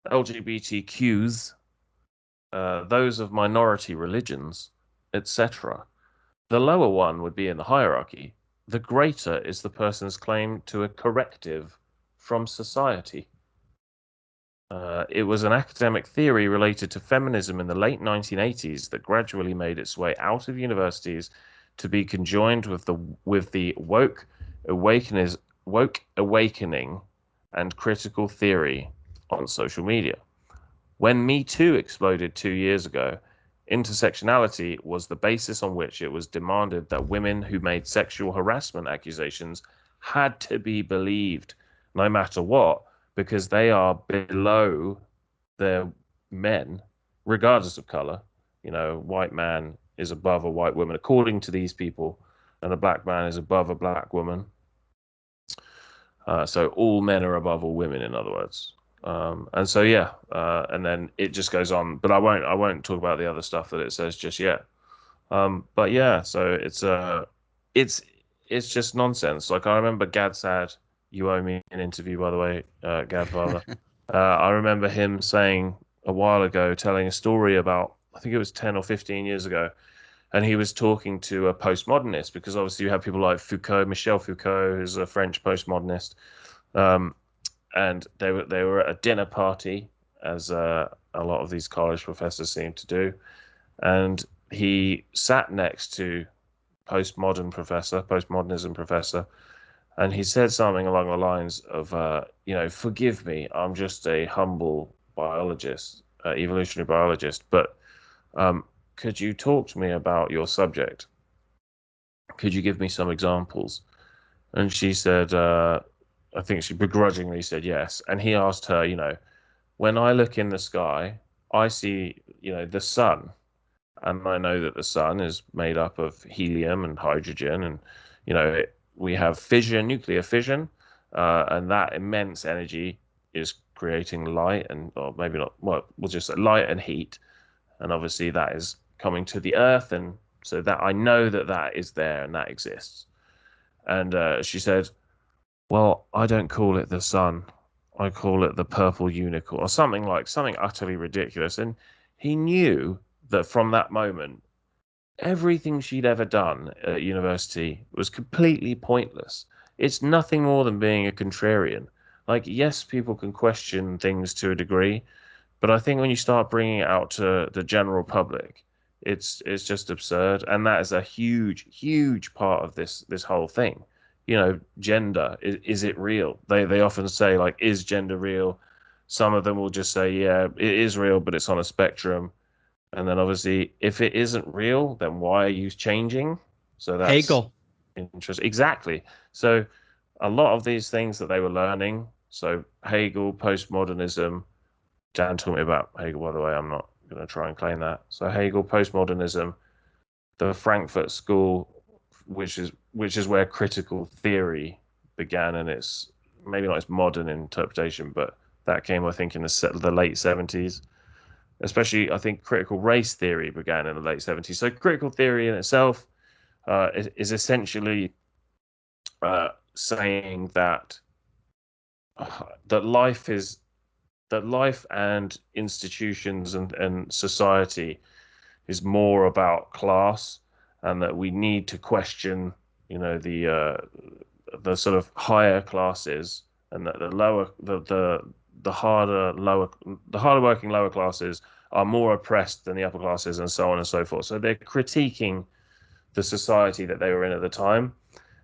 LGBTQs, those of minority religions, etc. The lower one would be in the hierarchy. The greater is the person's claim to a corrective from society. It was an academic theory related to feminism in the late 1980s that gradually made its way out of universities to be conjoined with the woke awakening and critical theory on social media. When Me Too exploded 2 years ago, intersectionality was the basis on which it was demanded that women who made sexual harassment accusations had to be believed, no matter what, because they are below their men, regardless of color. You know, white man is above a white woman, according to these people, and a black man is above a black woman. So all men are above all women, in other words. And so yeah, and then it just goes on. But I won't talk about the other stuff that it says just yet. But yeah, so it's just nonsense. Like, I remember Gad Sad, you owe me an interview, by the way, Gadfather. I remember him saying a while ago, telling a story about, I think it was 10 or 15 years ago, and he was talking to a postmodernist, because obviously you have people like Foucault, Michel Foucault, who's a French postmodernist, and they were at a dinner party, as a lot of these college professors seem to do, and he sat next to postmodernism professor, and he said something along the lines of, forgive me, I'm just a humble biologist, evolutionary biologist, but could you talk to me about your subject? Could you give me some examples? And she said, I think she begrudgingly said yes. And he asked her, when I look in the sky, I see, the sun. And I know that the sun is made up of helium and hydrogen. And, we have fission, nuclear fission. And that immense energy is creating light or maybe not, well, we'll just say light and heat. And obviously that is coming to the earth. And so that I know that is there and that exists. And she said, well, I don't call it the sun. I call it the purple unicorn, or something utterly ridiculous. And he knew that from that moment, everything she'd ever done at university was completely pointless. It's nothing more than being a contrarian. Like, yes, people can question things to a degree, but I think when you start bringing it out to the general public, it's just absurd. And that is a huge, huge part of this whole thing. Gender, is it real? They often say, like, is gender real? Some of them will just say, yeah, it is real, but it's on a spectrum. And then obviously, if it isn't real, then why are you changing? So that's Hegel. interesting. Exactly. So a lot of these things that they were learning, so Hegel, postmodernism, Dan told me about Hegel, by the way, I'm not going to try and claim that. So Hegel, postmodernism, the Frankfurt School, which is where critical theory began, and it's maybe not its modern interpretation, but that came, I think, in the late 70s. Especially, I think critical race theory began in the late 70s. So critical theory in itself is essentially saying that life and institutions and society is more about class, and that we need to question, the sort of higher classes, and that the harder working lower classes are more oppressed than the upper classes, and so on and so forth. So they're critiquing the society that they were in at the time,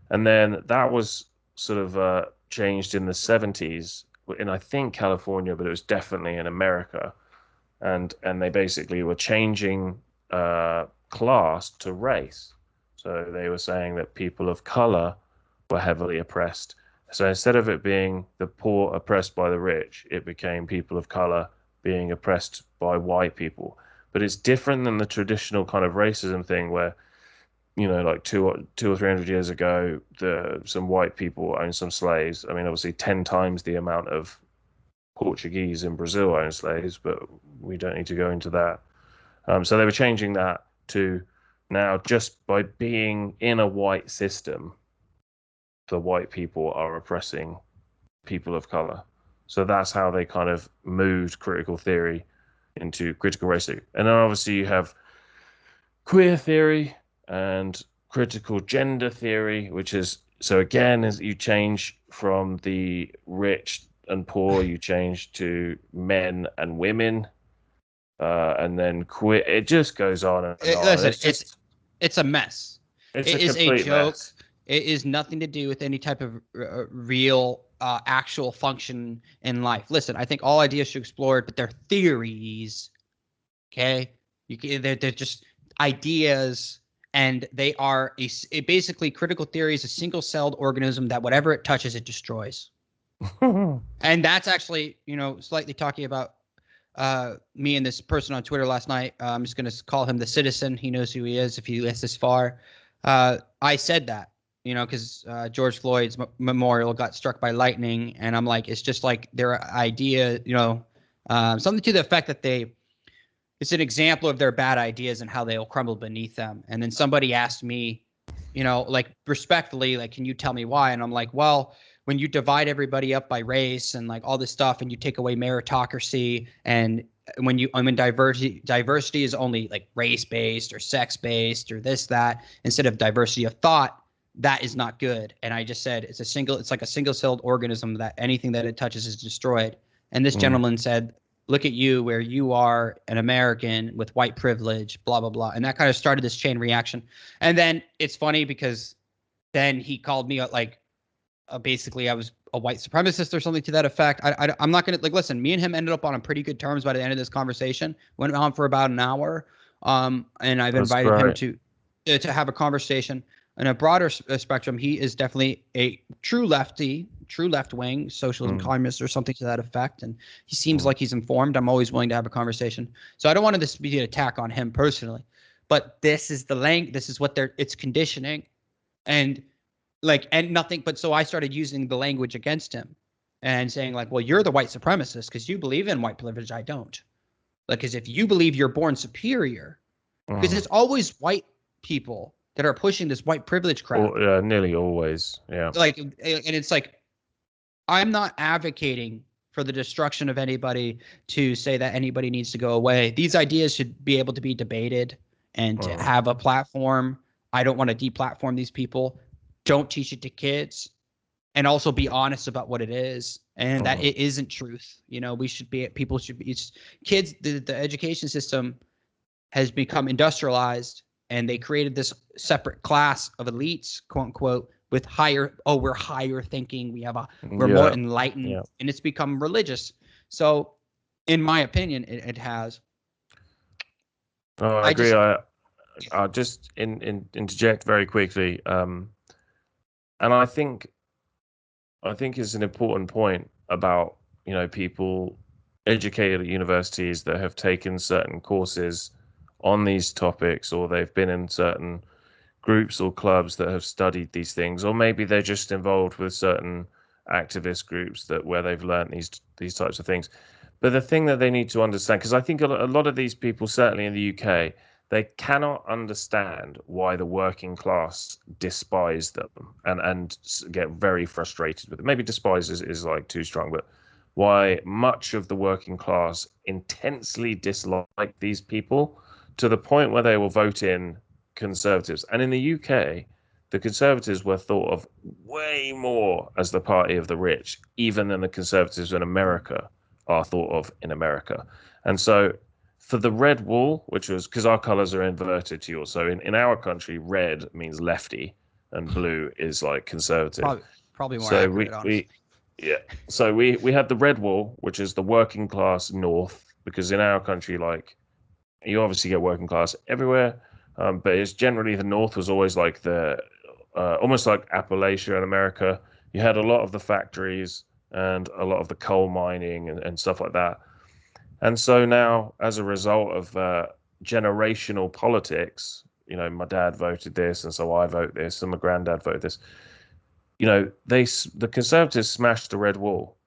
and then that was sort of changed in the 70s in, I think, California, but it was definitely in America, and they basically were changing class to race. So they were saying that people of color were heavily oppressed, So instead of it being the poor oppressed by the rich, it became people of color being oppressed by white people. But it's different than the traditional kind of racism thing where, like two or 300 years ago, some white people owned some slaves. I mean, obviously 10 times the amount of Portuguese in Brazil owned slaves, but we don't need to go into that. So they were changing that to now just by being in a white system, the white people are oppressing people of color. So that's how they kind of moved critical theory into critical race theory. And then obviously you have queer theory and critical gender theory, which is so again as you change from the rich and poor, you change to men and women, and then queer. It just goes on and on. Listen, it's a mess. It's It a is a complete joke. mess. It is nothing to do with any type of real, actual function in life. Listen, I think all ideas should be explored, but they're theories. Okay, they're just ideas, and they are basically critical theory is a single-celled organism that whatever it touches, it destroys. And that's actually, slightly talking about me and this person on Twitter last night. I'm just going to call him the citizen. He knows who he is if he lists this far. I said that, because George Floyd's memorial got struck by lightning. And I'm like, it's just like their idea, something to the effect that it's an example of their bad ideas and how they'll crumble beneath them. And then somebody asked me, like respectfully, like, can you tell me why? And I'm like, well, when you divide everybody up by race and like all this stuff, and you take away meritocracy, and when diversity is only like race based or sex based or this, that, instead of diversity of thought, that is not good. And I just said, it's like a single celled organism that anything that it touches is destroyed. And this gentleman said, look at you where you are an American with white privilege, blah, blah, blah. And that kind of started this chain reaction. And then it's funny because then he called me like, basically I was a white supremacist or something to that effect. I'm not going to listen, me and him ended up on pretty good terms by the end of this conversation. Went on for about an hour. And I've invited him to have a conversation in a broader spectrum. He is definitely a true lefty, true left wing, socialism, communist, or something to that effect. And he seems like he's informed. I'm always willing to have a conversation. So I don't want this to be an attack on him personally, but this is this is what it's conditioning. And nothing, but so I started using the language against him and saying like, well, you're the white supremacist because you believe in white privilege. I don't. Like, because if you believe you're born superior, because it's always white people that are pushing this white privilege crap. Nearly always. Yeah. Like, and it's like, I'm not advocating for the destruction of anybody to say that anybody needs to go away. These ideas should be able to be debated and to have a platform. I don't want to deplatform these people. Don't teach it to kids, and also be honest about what it is and that it isn't truth. People should be kids. The education system has become industrialized, and they created this separate class of elites, quote unquote, with we're higher thinking. We're more enlightened, and it's become religious. So in my opinion, it has. Oh, I agree. I'll just interject very quickly. And I think it's an important point about, people educated at universities that have taken certain courses on these topics, or they've been in certain groups or clubs that have studied these things, or maybe they're just involved with certain activist groups where they've learned these types of things. But the thing that they need to understand, because I think a lot of these people, certainly in the UK, they cannot understand why the working class despise them and get very frustrated with it. Maybe despise is like too strong, but why much of the working class intensely dislike these people to the point where they will vote in Conservatives. And in the UK, the Conservatives were thought of way more as the party of the rich, even than the Conservatives in America are thought of in America. And so for the red wall, which was because our colors are inverted to yours. So in our country, red means lefty and blue is like conservative. Probably more accurate, honestly. So we had the red wall, which is the working class north, because in our country, like, you obviously get working class everywhere, but it's generally the north was always like the almost like Appalachia in America. You had a lot of the factories and a lot of the coal mining and stuff like that. And so now, as a result of generational politics, my dad voted this, and so I vote this, and my granddad voted this. The Conservatives smashed the red wall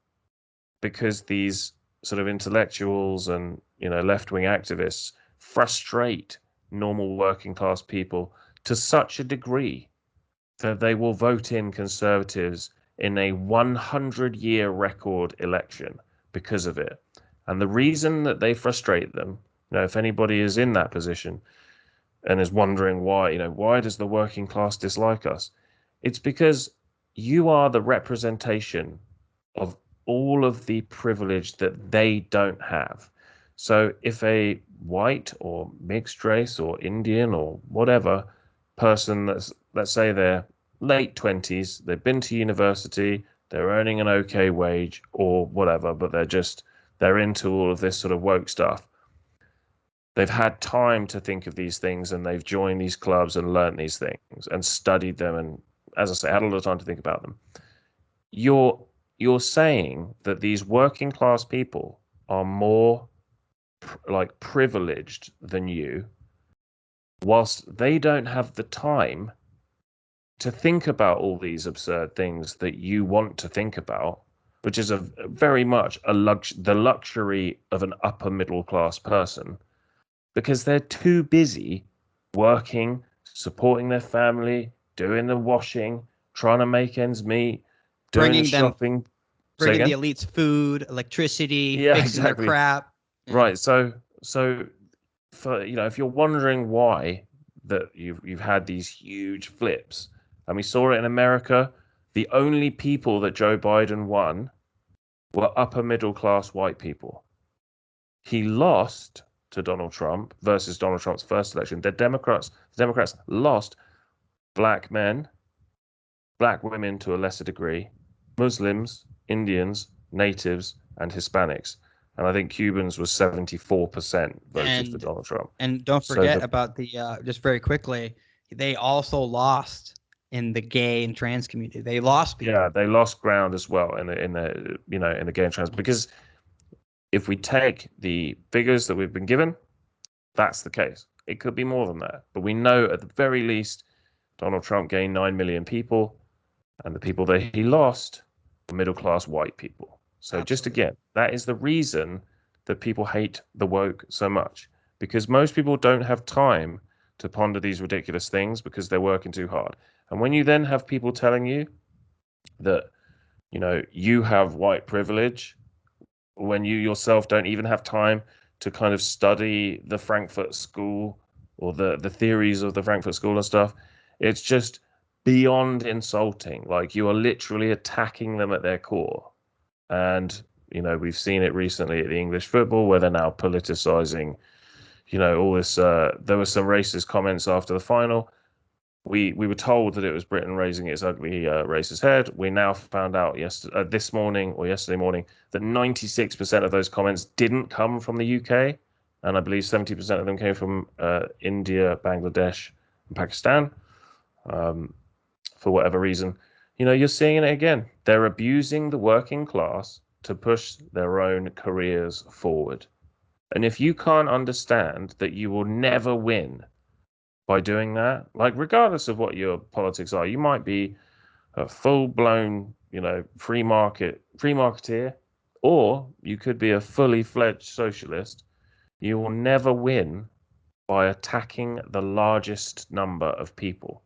because these sort of intellectuals and left-wing activists frustrate normal working class people to such a degree that they will vote in Conservatives in a 100-year record election because of it. And the reason that they frustrate them, if anybody is in that position and is wondering why does the working class dislike us? It's because you are the representation of all of the privilege that they don't have. So if a white or mixed race or Indian or whatever person let's say they're late 20s, they've been to university, they're earning an okay wage or whatever, but they're into all of this sort of woke stuff. They've had time to think of these things, and they've joined these clubs and learned these things and studied them, and as I say, had a lot of time to think about them. You're saying that these working class people are more privileged than you, whilst they don't have the time to think about all these absurd things that you want to think about, which is very much the luxury of an upper middle class person, because they're too busy working, supporting their family, doing the washing, trying to make ends meet, doing the shopping, bringing the elites food, electricity, yeah, fixing exactly. their crap. Yeah. Right. So for if you're wondering why that you've had these huge flips, and we saw it in America, the only people that Joe Biden won were upper middle class white people. He lost to Donald Trump versus Donald Trump's first election. The Democrats lost black men, black women to a lesser degree, Muslims, Indians, natives, and Hispanics. And I think Cubans was 74% voted for Donald Trump. And don't forget about the just very quickly, they also lost in the gay and trans community. They lost people. Yeah, they lost ground as well in the gay and trans, because if we take the figures that we've been given, that's the case. It could be more than that, but we know at the very least Donald Trump gained 9 million people, and the people that he lost were middle-class white people. So Absolutely. Just again, that is the reason that people hate the woke so much, because most people don't have time to ponder these ridiculous things because they're working too hard. And when you then have people telling you that, you have white privilege, when you yourself don't even have time to kind of study the Frankfurt School or the theories of the Frankfurt School and stuff, it's just beyond insulting. Like, you are literally attacking them at their core. And, we've seen it recently at the English football where they're now politicizing, all this. There were some racist comments after the final. We were told that it was Britain raising its ugly racist head. We now found out yesterday morning that 96% of those comments didn't come from the UK, and I believe 70% of them came from India, Bangladesh, and Pakistan. For whatever reason, you're seeing it again. They're abusing the working class to push their own careers forward. And if you can't understand that you will never win by doing that, regardless of what your politics are, you might be a full-blown, free marketeer, or you could be a fully fledged socialist. You will never win by attacking the largest number of people.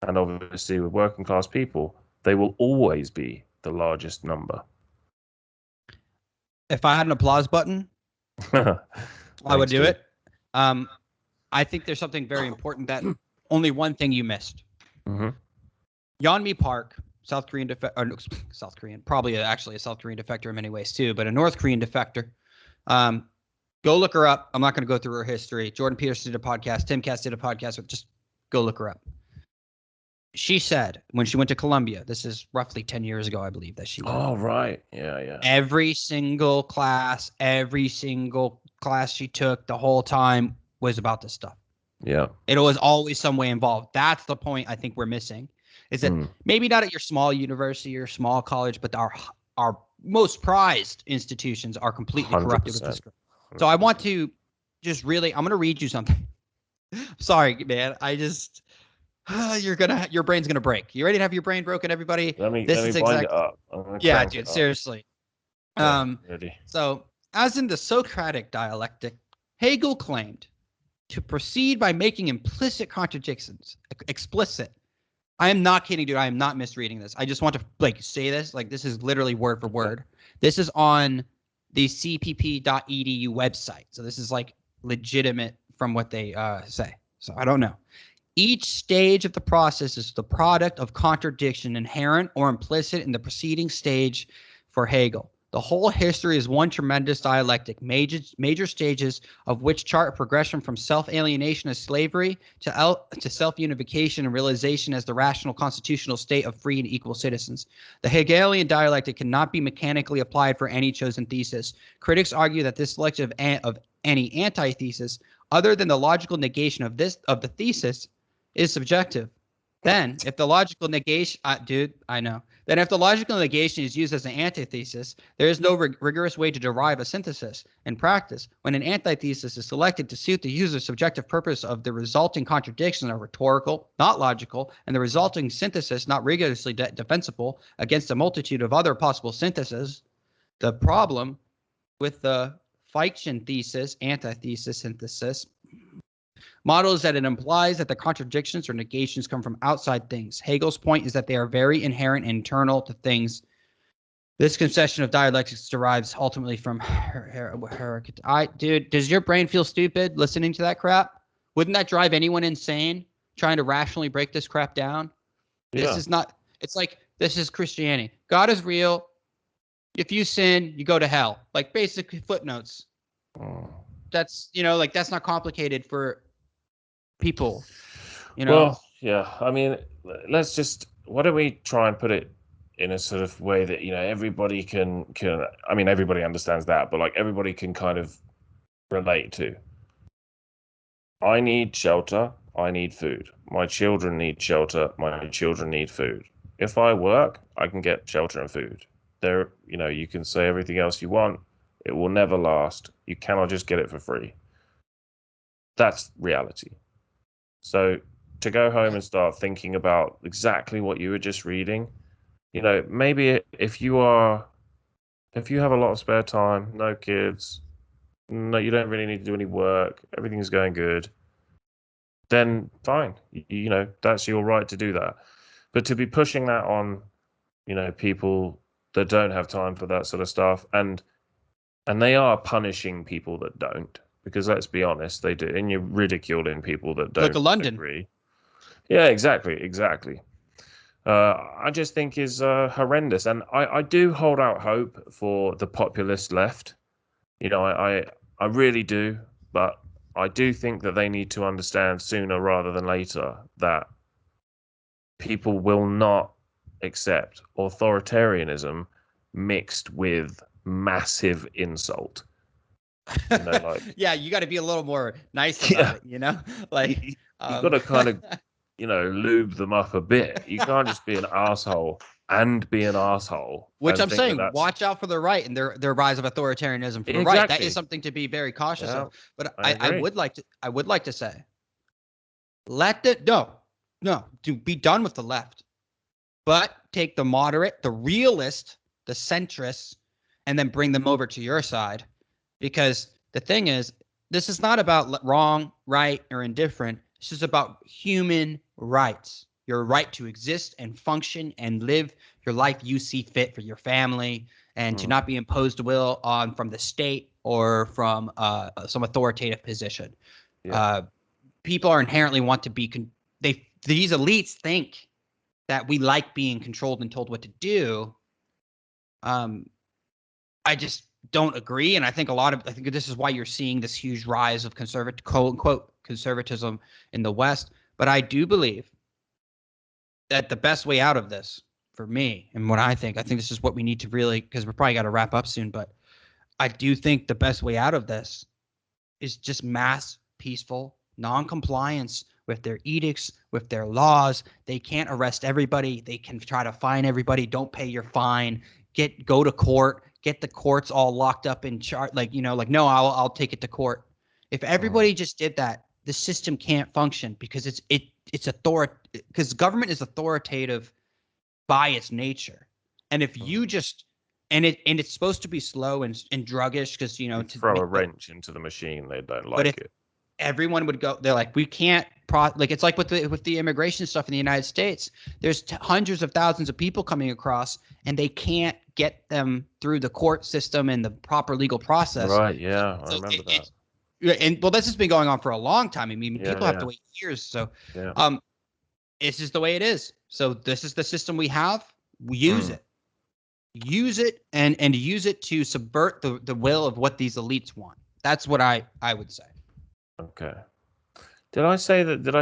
And obviously with working class people, they will always be the largest number. If I had an applause button, I would do it. I think there's something very important that only one thing you missed. Mm-hmm. Yeonmi Park, South Korean, probably actually a South Korean defector in many ways too, but a North Korean defector. Go look her up. I'm not going to go through her history. Jordan Peterson did a podcast. Tim Cass did a podcast. But just go look her up. She said when she went to Columbia, this is roughly 10 years ago, I believe that she went. Oh, right. Yeah. Every single class she took the whole time was about this stuff. Yeah. It was always some way involved. That's the point I think we're missing. is that maybe not at your small university or small college, but our most prized institutions are completely corrupted with this. So I want to just really, I'm going to read you something. Sorry, man. I just, your brain's going to break. You ready to have your brain broken, everybody? Let me bind it up. Yeah, dude, seriously. Ready. So as in the Socratic dialectic, Hegel claimed to proceed by making implicit contradictions explicit. I am not kidding, dude. I am not misreading this. I just want to say this. This is literally word for word. This is on the cpp.edu website. So this is legitimate from what they say. So I don't know. Each stage of the process is the product of contradiction inherent or implicit in the preceding stage for Hegel. The whole history is one tremendous dialectic, major stages of which chart a progression from self-alienation as slavery to self-unification and realization as the rational constitutional state of free and equal citizens. The Hegelian dialectic cannot be mechanically applied for any chosen thesis. Critics argue that this selection of any antithesis, other than the logical negation of the thesis, is subjective. Then, if the logical negation, Then if the logical negation is used as an antithesis, there is no rigorous way to derive a synthesis. In practice, when an antithesis is selected to suit the user's subjective purpose of the resulting contradictions are rhetorical, not logical, and the resulting synthesis not rigorously defensible against a multitude of other possible syntheses, the problem with the Fiction thesis, antithesis synthesis, model is that it implies that the contradictions or negations come from outside things. Hegel's point is that they are very inherent and internal to things. This concession of dialectics derives ultimately from dude, does your brain feel stupid listening to that crap? Wouldn't that drive anyone insane trying to rationally break this crap down? Yeah. This is not, this is Christianity. God is real. If you sin, you go to hell. Basic footnotes. That's, that's not complicated for people, Well, yeah. I mean, why don't we try and put it in a sort of way that, everybody can, I mean, everybody understands that, but everybody can kind of relate to. I need shelter. I need food. My children need shelter. My children need food. If I work, I can get shelter and food. You can say everything else you want. It will never last. You cannot just get it for free. That's reality. So to go home and start thinking about exactly what you were just reading, maybe if you have a lot of spare time, no kids, no, you don't really need to do any work, everything's going good, then fine. That's your right to do that. But to be pushing that on, people that don't have time for that sort of stuff, and they are punishing people that don't, because let's be honest, they do, and you're ridiculing people that don't agree. Yeah, exactly. I just think is horrendous, and I do hold out hope for the populist left. I really do, but I do think that they need to understand sooner rather than later that people will not accept authoritarianism mixed with massive insult. Yeah, you got to be a little more nice about it, you got to kind of lube them up a bit. You can't just be an asshole and be an asshole. Which I'm saying, watch out for the right and their rise of authoritarianism for the right. That is something to be very cautious of. But I would like to say, to be done with the left, but take the moderate, the realist, the centrists, and then bring them over to your side. Because the thing is, this is not about wrong, right, or indifferent. This is about human rights. Your right to exist and function and live your life you see fit for your family, and to not be imposed will on from the state or from some authoritative position. Yeah. People are inherently want to be these elites think that we like being controlled and told what to do. I just don't agree, and I think this is why you're seeing this huge rise of quote unquote conservatism in the West. But I do believe that the best way out of this, for me, and what I think this is what we need to really, because we're probably got to wrap up soon, but I do think the best way out of this is just mass, peaceful non-compliance with their edicts, with their laws. They can't arrest everybody. They can try to fine everybody. Don't pay your fine. Go to court. Get the courts all locked up in charge. Like, no, I'll take it to court. If everybody just did that, the system can't function because it's because government is authoritative by its nature. And if you just and it's supposed to be slow and druggish because to throw a wrench into the machine, they don't like it. Everyone would go. They're like, we can't it's like with the immigration stuff in the United States. There's hundreds of thousands of people coming across, and they can't get them through the court system and the proper legal process. Right? Yeah, I remember that. And this has been going on for a long time. I mean, people have to wait years. So, it's just the way it is. So this is the system we have. We use it. Use it and use it to subvert the will of what these elites want. That's what I would say. Okay. Did I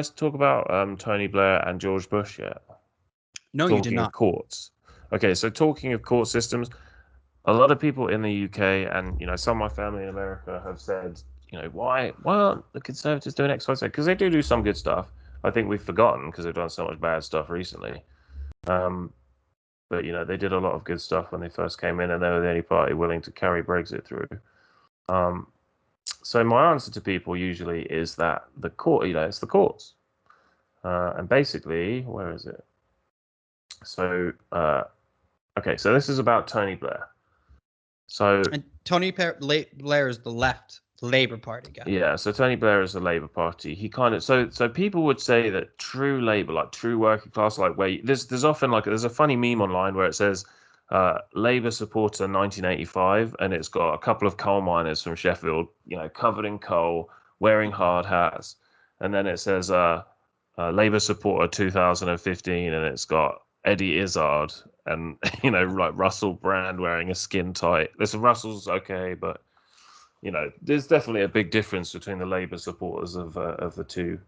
talk about Tony Blair and George Bush yet? No, you did not. Talking of courts. Okay, so talking of court systems, a lot of people in the UK and some of my family in America have said, why aren't the Conservatives doing X, Y, Z? Because they do some good stuff. I think we've forgotten because they've done so much bad stuff recently. But they did a lot of good stuff when they first came in, and they were the only party willing to carry Brexit through. So my answer to people usually is that the court, it's the courts. And basically, where is it? So, okay, so this is about Tony Blair. And Tony Blair is the left Labour Party guy. Yeah, so Tony Blair is the Labour Party. He kind of so people would say that true Labour, like true working class, like where there's often there's a funny meme online where it says Labour supporter 1985, and it's got a couple of coal miners from Sheffield, covered in coal, wearing hard hats, and then it says Labour supporter 2015, and it's got Eddie Izzard and like Russell Brand wearing a skin tight. Listen, Russell's okay, but there's definitely a big difference between the Labour supporters of the two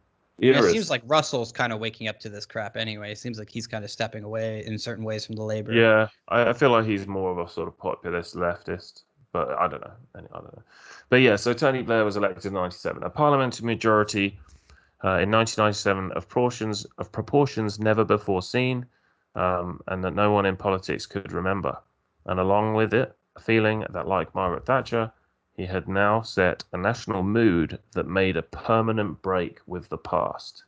eras. It seems like Russell's kind of waking up to this crap anyway. It seems like he's kind of stepping away in certain ways from the Labour. Yeah, I feel like he's more of a sort of populist leftist, but I don't know. But yeah, so Tony Blair was elected in 1997. A parliamentary majority in 1997 of proportions never before seen, and that no one in politics could remember. And along with it, a feeling that, like Margaret Thatcher, he had now set a national mood that made a permanent break with the past.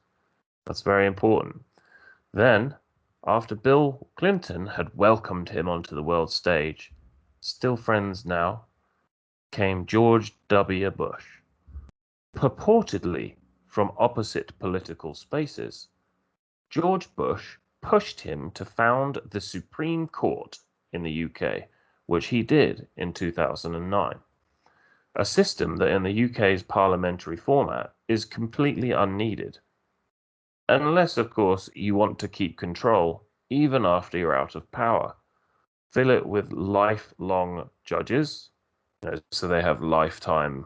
That's very important. Then, after Bill Clinton had welcomed him onto the world stage, still friends now, came George W. Bush. Purportedly from opposite political spaces, George Bush pushed him to found the Supreme Court in the UK, which he did in 2009. A system that in the UK's parliamentary format is completely unneeded. Unless, of course, you want to keep control even after you're out of power. Fill it with lifelong judges, so they have lifetime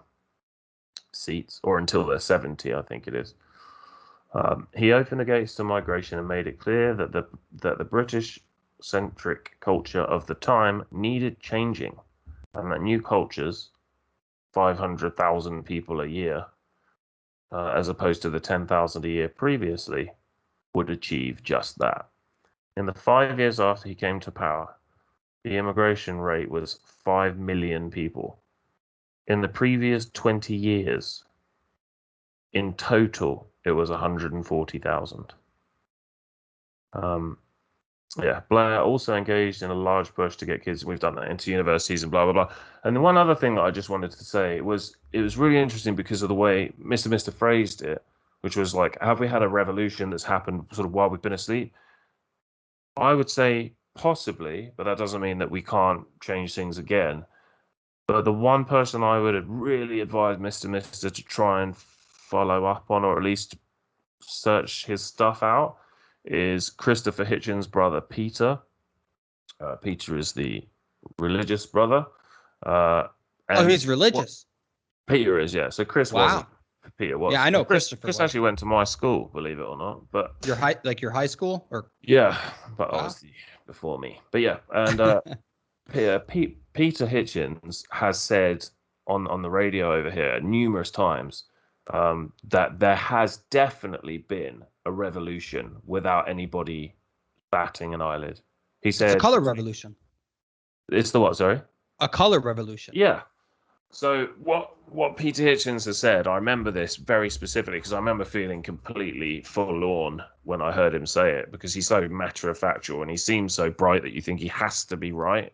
seats, or until they're 70, I think it is. He opened the gates to migration and made it clear that the British-centric culture of the time needed changing, and that new cultures, 500,000 people a year, as opposed to the 10,000 a year previously, would achieve just that. In the 5 years after he came to power, the immigration rate was 5 million people. In the previous 20 years, in total, it was 140,000. Blair also engaged in a large push to get kids, we've done that, into universities and blah, blah, blah. And the one other thing that I just wanted to say was, it was really interesting because of the way Mr. phrased it, which was like, have we had a revolution that's happened sort of while we've been asleep? I would say possibly, but that doesn't mean that we can't change things again. But the one person I would have really advised Mr. to try and follow up on, or at least search his stuff out, is Christopher Hitchens' brother, Peter. Peter is the religious brother. He's religious. Peter is, yeah. So Chris wasn't. Peter was. Yeah, I know Chris Christopher. Actually went to my school, believe it or not. But your high school, or yeah, but obviously before me. But yeah, and Peter Hitchens has said on the radio over here numerous times that there has definitely been a revolution without anybody batting an eyelid. He It's a said, color revolution. "It's the what? Sorry." A color revolution. Yeah. So what Peter Hitchens has said, I remember this very specifically because I remember feeling completely forlorn when I heard him say it, because he's so matter of factual and he seems so bright that you think he has to be right.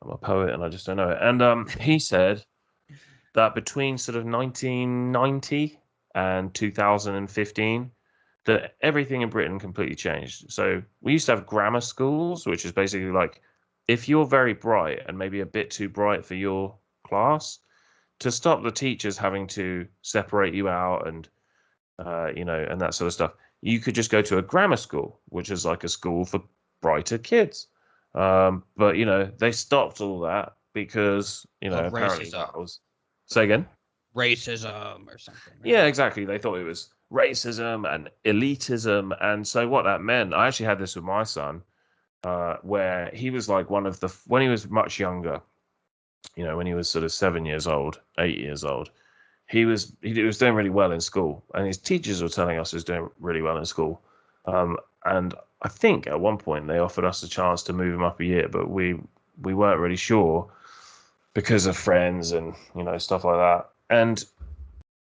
I'm a poet and I just don't know it. And he said that between sort of 1990 and 2015, that everything in Britain completely changed. So we used to have grammar schools, which is basically like, if you're very bright and maybe a bit too bright for your class, to stop the teachers having to separate you out and and that sort of stuff, you could just go to a grammar school, which is like a school for brighter kids. But they stopped all that because Of apparently racism. that was. Say again. Racism or something. Right? Yeah, exactly. They thought it was racism and elitism, and so what that meant. I actually had this with my son, where he was like one of the when he was much younger. When he was sort of 7 years old, 8 years old, he was doing really well in school, and his teachers were telling us he was doing really well in school. And I think at one point they offered us a chance to move him up a year, but we weren't really sure because of friends and stuff like that. And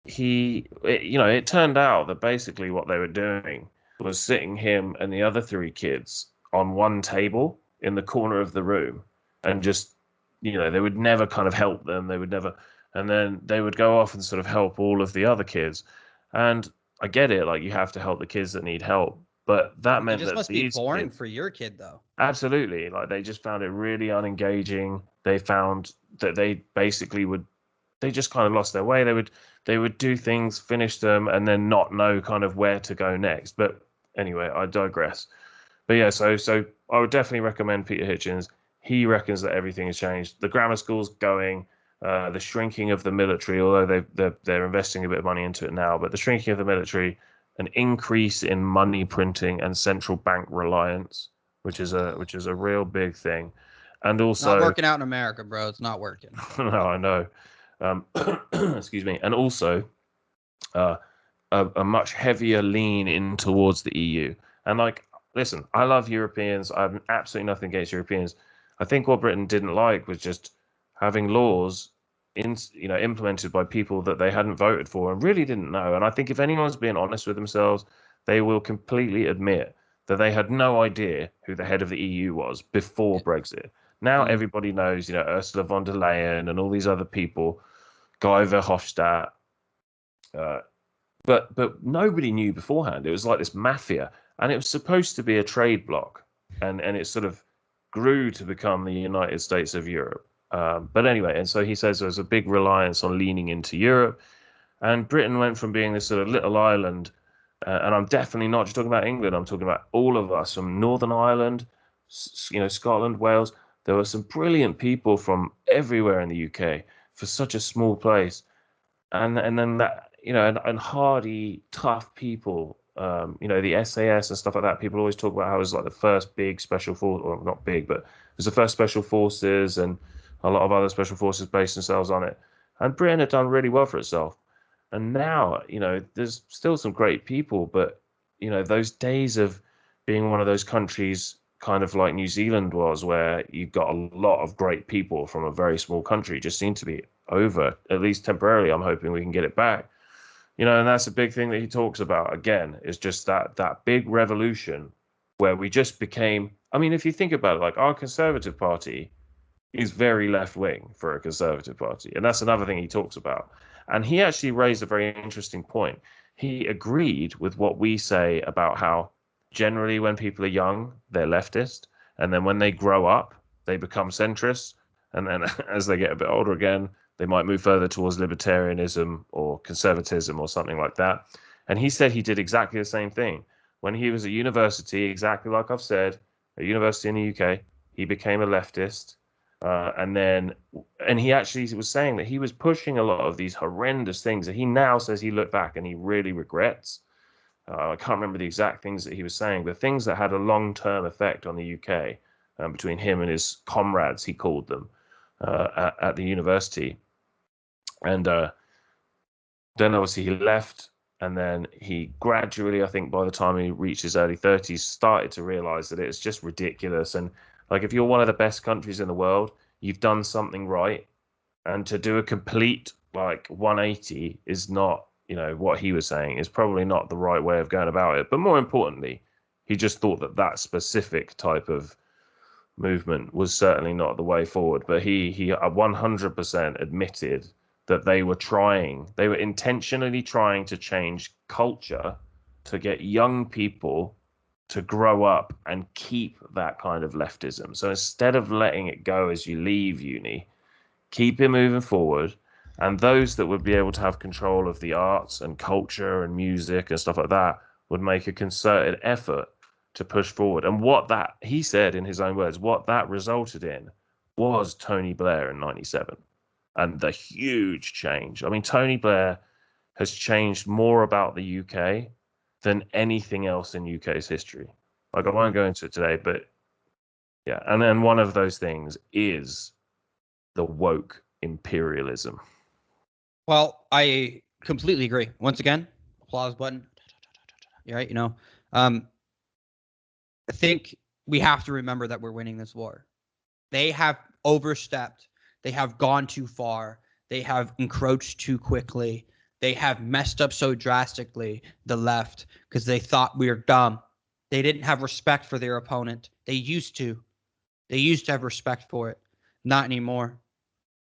it turned out that basically what they were doing was sitting him and the other three kids on one table in the corner of the room, and just they would never kind of help them. They would never, and then they would go off and sort of help all of the other kids. And I get it, like, you have to help the kids that need help, but that It meant just that must be these boring kids, for your kid, though. absolutely, like, they just found it really unengaging. They found that they basically would they just kind of lost their way. They would do things, finish them, and then not know kind of where to go next. But anyway, I digress. But yeah, so I would definitely recommend Peter Hitchens. He reckons that everything has changed. The grammar school's going. The shrinking of the military, although they're investing a bit of money into it now, but the shrinking of the military, an increase in money printing and central bank reliance, which is a real big thing, and Not also, working out in America, bro. It's not working. no, I know, um, excuse me, and also uh, a much heavier lean in towards the EU. And, like, listen, I love Europeans. I have absolutely nothing against Europeans. I think what Britain didn't like was just having laws implemented by people that they hadn't voted for and really didn't know. And I think if anyone's being honest with themselves, they will completely admit that they had no idea who the head of the EU was before Brexit. Now Mm. everybody knows, Ursula von der Leyen and all these other people, Guy Verhofstadt, uh, but nobody knew beforehand. It was like this mafia, and it was supposed to be a trade bloc, and it sort of grew to become the United States of Europe. But anyway, and so he says there's a big reliance on leaning into Europe, and Britain went from being this sort of little island, and I'm definitely not just talking about England. I'm talking about all of us from Northern Ireland, Scotland, Wales. There were some brilliant people from everywhere in the UK for such a small place, and then that, and hardy, tough people, the SAS and stuff like that. People always talk about how it was like the first big special force, or not big, but it was the first special forces, and a lot of other special forces based themselves on it. And Britain had done really well for itself. And now, there's still some great people, but those days of being one of those countries, kind of like New Zealand was, where you got a lot of great people from a very small country, just seem to be over, at least temporarily. I'm hoping we can get it back. And that's a big thing that he talks about again, is just that big revolution where we just became. I mean, if you think about it, like, our Conservative Party is very left wing for a Conservative Party, and that's another thing he talks about. And he actually raised a very interesting point. He agreed with what we say about how generally when people are young, they're leftist, and then when they grow up, they become centrist, and then as they get a bit older again, they might move further towards libertarianism or conservatism or something like that. And he said he did exactly the same thing when he was at university, exactly like I've said, at university in the UK. He became a leftist, and he actually was saying that he was pushing a lot of these horrendous things that he now says he looked back and he really regrets. I can't remember the exact things that he was saying, but things that had a long-term effect on the UK, between him and his comrades, he called them, at the university. And Then obviously he left, and then he gradually, I think by the time he reached his early 30s, started to realize that it's just ridiculous. And like, if you're one of the best countries in the world, you've done something right, and to do a complete like 180 is not, what he was saying is probably not the right way of going about it. But more importantly, he just thought that that specific type of movement was certainly not the way forward. But he 100% admitted that they were intentionally trying to change culture to get young people to grow up and keep that kind of leftism. So instead of letting it go as you leave uni, keep it moving forward. And those that would be able to have control of the arts and culture and music and stuff like that would make a concerted effort to push forward. And what that, he said in his own words, what that resulted in was Tony Blair in 97 and the huge change. I mean, Tony Blair has changed more about the UK than anything else in UK's history. Like, I won't go into it today, but yeah. And then one of those things is the woke imperialism. Well, I completely agree. Once again, applause button. You're right. I think we have to remember that we're winning this war. They have overstepped. They have gone too far. They have encroached too quickly. They have messed up so drastically, the left, because they thought we were dumb. They didn't have respect for their opponent. They used to. They used to have respect for it. Not anymore.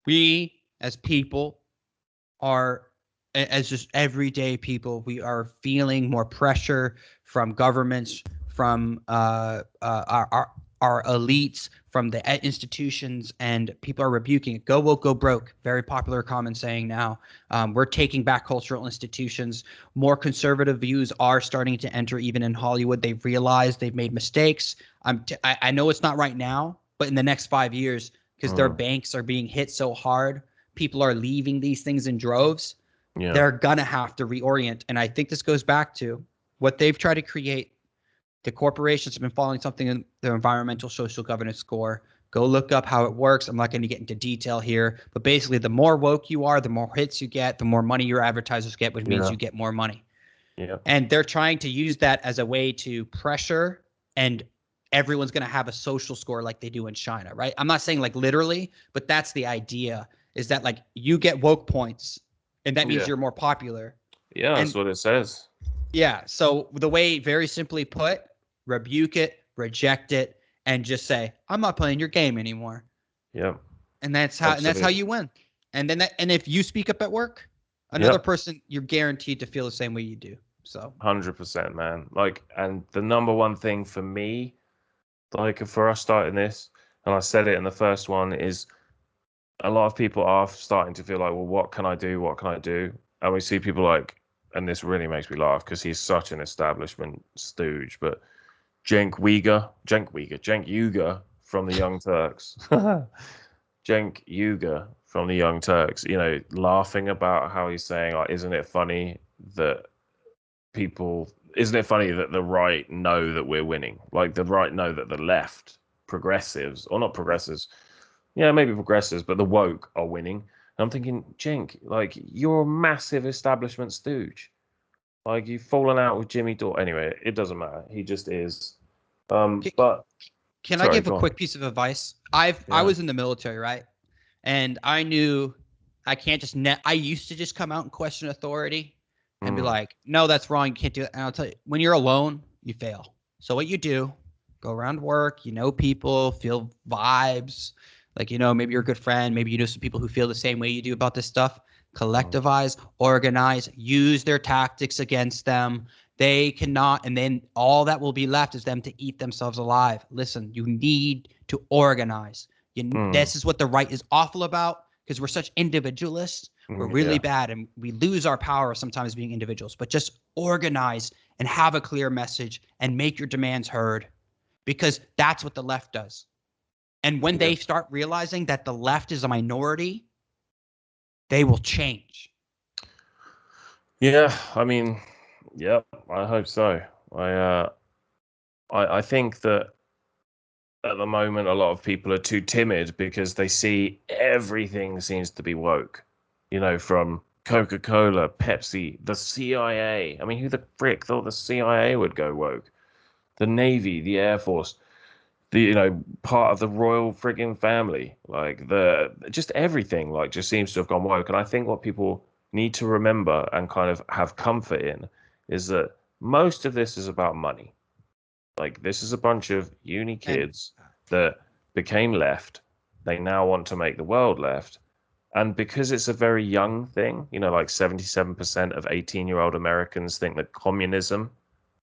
We, as people, are, as just everyday people, we are feeling more pressure from governments, from our elites, from the institutions, and people are rebuking it. Go woke, go broke. Very popular common saying now. We're taking back cultural institutions. More conservative views are starting to enter even in Hollywood. They've realized they've made mistakes. I know it's not right now, but in the next 5 years, because their banks are being hit so hard, people are leaving these things in droves. Yeah. They're going to have to reorient. And I think this goes back to what they've tried to create. The corporations have been following something in their environmental social governance score. Go look up how it works. I'm not going to get into detail here, but basically the more woke you are, the more hits you get, the more money your advertisers get, which means you get more money. Yeah. And they're trying to use that as a way to pressure, and everyone's going to have a social score like they do in China, right? I'm not saying like literally, but that's the idea, is that like you get woke points and that means you're more popular. Yeah, that's what it says. Yeah. So the way, very simply put, rebuke it, reject it, and just say, I'm not playing your game anymore. Yeah. And that's how you win. And then and if you speak up at work, another person, you're guaranteed to feel the same way you do. So 100%, man. Like, and the number one thing for me, like for us starting this, and I said it in the first one, is a lot of people are starting to feel like, well, what can I do? What can I do? And we see people like, and this really makes me laugh because he's such an establishment stooge, but Cenk Uygur from the Young Turks. Cenk Uygur from the Young Turks, laughing about how he's saying, like, isn't it funny that the right know that we're winning? Like, the right know that the left, progressives, or not progressives, yeah, maybe progressives, but the woke are winning. And I'm thinking, Cenk, like, you're a massive establishment stooge. Like, you've fallen out with Jimmy Dore. Anyway, it doesn't matter. He just is. But can sorry, I give a go on. quick piece of advice? I was in the military, right? And I knew I can't just I used to just come out and question authority and be like, no, that's wrong. You can't do it. And I'll tell you, when you're alone, you fail. So what you do, go around work, people, feel vibes. Like, maybe you're a good friend. Maybe you know some people who feel the same way you do about this stuff. Collectivize, organize, use their tactics against them. They cannot, and then all that will be left is them to eat themselves alive. Listen, you need to organize. This is what the right is awful about, because we're such individualists. We're really bad, and we lose our power sometimes being individuals. But just organize and have a clear message and make your demands heard, because that's what the left does. And when they start realizing that the left is a minority, they will change. Yeah, I mean, I hope so. I think that at the moment a lot of people are too timid because they see everything seems to be woke. From Coca-Cola, Pepsi, the CIA. I mean, who the frick thought the CIA would go woke? The Navy, the Air Force, part of the royal frigging family, like the just everything, like just seems to have gone woke. And I think what people need to remember and kind of have comfort in is that most of this is about money. Like this is a bunch of uni And kids that became left. They now want to make the world left. And because it's a very young thing, like 77% of 18-year-old Americans think that communism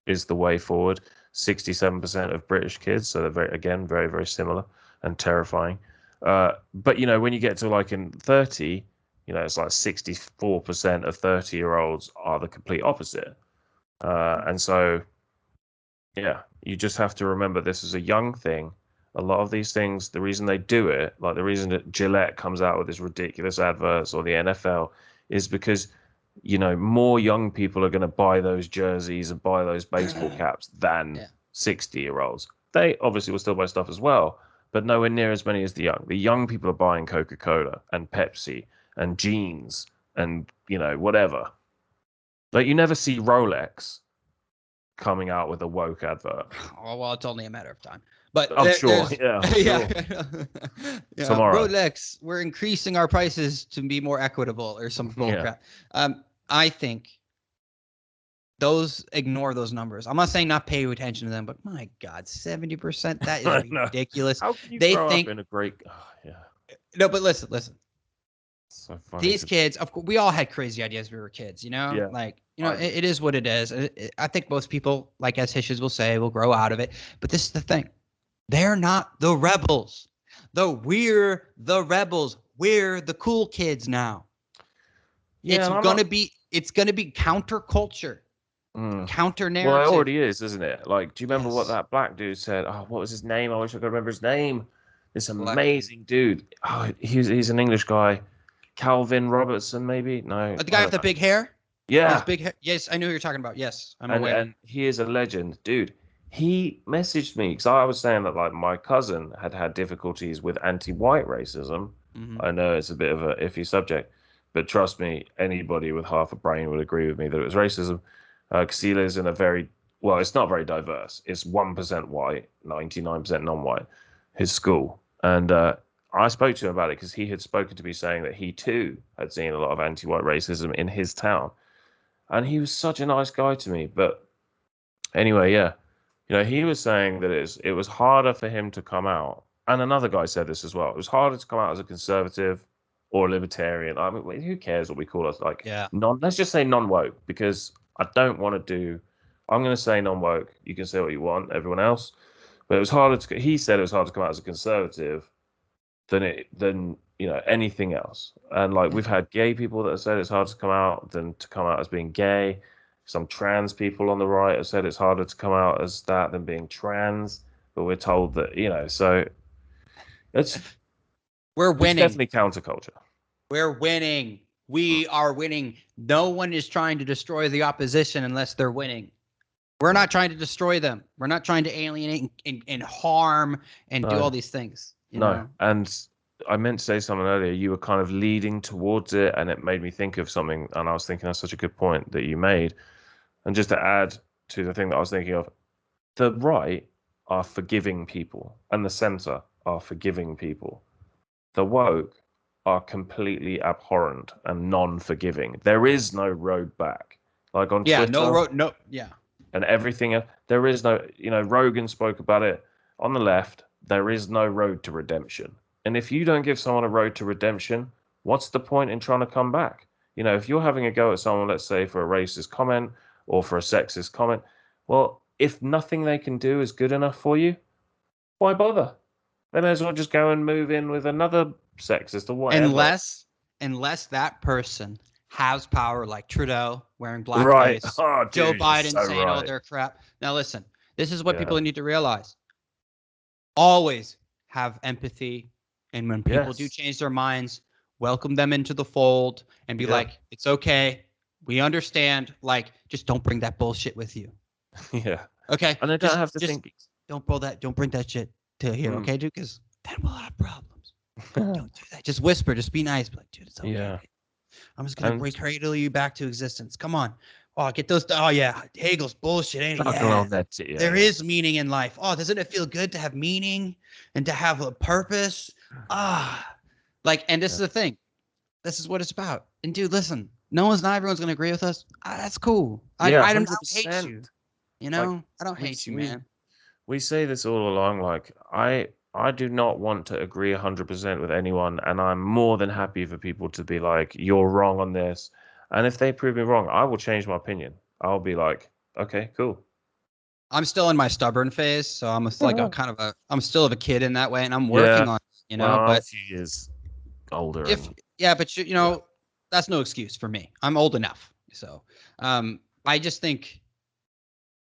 is the way forward. 67% of British kids, so they're very, very similar and terrifying. But when you get to like in 30, it's like 64% of 30-year-olds are the complete opposite. And so, yeah, you just have to remember this is a young thing. A lot of these things, the reason they do it, like the reason that Gillette comes out with this ridiculous adverts or the NFL, is because more young people are going to buy those jerseys and buy those baseball caps than 60-year-olds. They obviously will still buy stuff as well, but nowhere near as many as the young. The young people are buying Coca-Cola and Pepsi and jeans and, whatever. Like you never see Rolex coming out with a woke advert. Oh, well, it's only a matter of time. But I'm sure, yeah. Yeah. Tomorrow. Rolex, we're increasing our prices to be more equitable or some bullcrap. I think ignore those numbers. I'm not saying not pay attention to them, but my God, 70%, that is ridiculous. How can you They grow think up in a great... No, but listen. So funny. These kids, of course, we all had crazy ideas when we were kids, Yeah. Like, it is what it is. I think most people, like as Hishes will say, will grow out of it. But this is the thing. They're not the rebels. We're the rebels. We're the cool kids now. Yeah, It's gonna be counterculture, counter narrative. Well, it already is, isn't it? Like, do you remember what that black dude said? Oh, what was his name? I wish I could remember his name. This amazing dude. Oh, he's an English guy. Calvin Robertson, maybe? No. The guy with the big hair? Yeah. Big hair. Yes, I know who you're talking about. Yes, I'm aware. And he is a legend, dude. He messaged me because I was saying that like my cousin had difficulties with anti-white racism. I know it's a bit of an iffy subject, but trust me, anybody with half a brain would agree with me that it was racism. Because he lives in it's not very diverse. It's 1% white, 99% non-white, his school. And I spoke to him about it because he had spoken to me saying that he too had seen a lot of anti-white racism in his town. And he was such a nice guy to me. But anyway, yeah. He was saying that it was harder for him to come out. And another guy said this as well. It was harder to come out as a conservative or a libertarian. I mean, who cares what we call us? Like, let's just say non-woke, because I don't want to I'm going to say non-woke. You can say what you want, everyone else. But it was harder he said it was harder to come out as a conservative than anything else. And like we've had gay people that have said it's harder to come out than to come out as being gay. Some trans people on the right have said it's harder to come out as that than being trans. But we're told that, so we're winning. It's definitely counterculture. We're winning. We are winning. No one is trying to destroy the opposition unless they're winning. We're not trying to destroy them. We're not trying to alienate and harm and do all these things. You know? And I meant to say something earlier. You were kind of leading towards it, and it made me think of something. And I was thinking that's such a good point that you made. And just to add to the thing that I was thinking of, the right are forgiving people, and the center are forgiving people. The woke are completely abhorrent and non-forgiving. There is no road back. Like on Twitter. And everything else. There is no, Rogan spoke about it on the left. There is no road to redemption. And if you don't give someone a road to redemption, what's the point in trying to come back? If you're having a go at someone, let's say for a racist comment or for a sexist comment, well, if nothing they can do is good enough for you, why bother? They may as well just go and move in with another sexist or whatever. Unless that person has power, like Trudeau wearing blackface, Joe Biden saying all their crap. Now listen, this is what people need to realize. Always have empathy, and when people do change their minds, welcome them into the fold and be like, it's okay, we understand. Like, just don't bring that bullshit with you. Yeah. Okay. And I don't have to think. Don't bring that shit to here, okay, dude? Because then we'll have problems. Don't do that. Just whisper. Just be nice. Be like, dude, it's okay. Yeah. I'm just gonna recradle you back to existence. Come on. Oh, get those. Oh yeah, Hegel's bullshit, ain't it? Yeah. There is meaning in life. Oh, doesn't it feel good to have meaning and to have a purpose? Like, and this is the thing. This is what it's about. And dude, listen, not everyone's gonna agree with us. That's cool. I don't hate you. You know, like, I don't hate you, man. We say this all along. Like, I do not want to agree 100% with anyone, and I'm more than happy for people to be like, you're wrong on this. And if they prove me wrong, I will change my opinion. I'll be like, okay, cool. I'm still in my stubborn phase, so I'm I'm still a kid in that way, and I'm working on, well, but a few years older. But that's no excuse for me. I'm old enough, so I just think,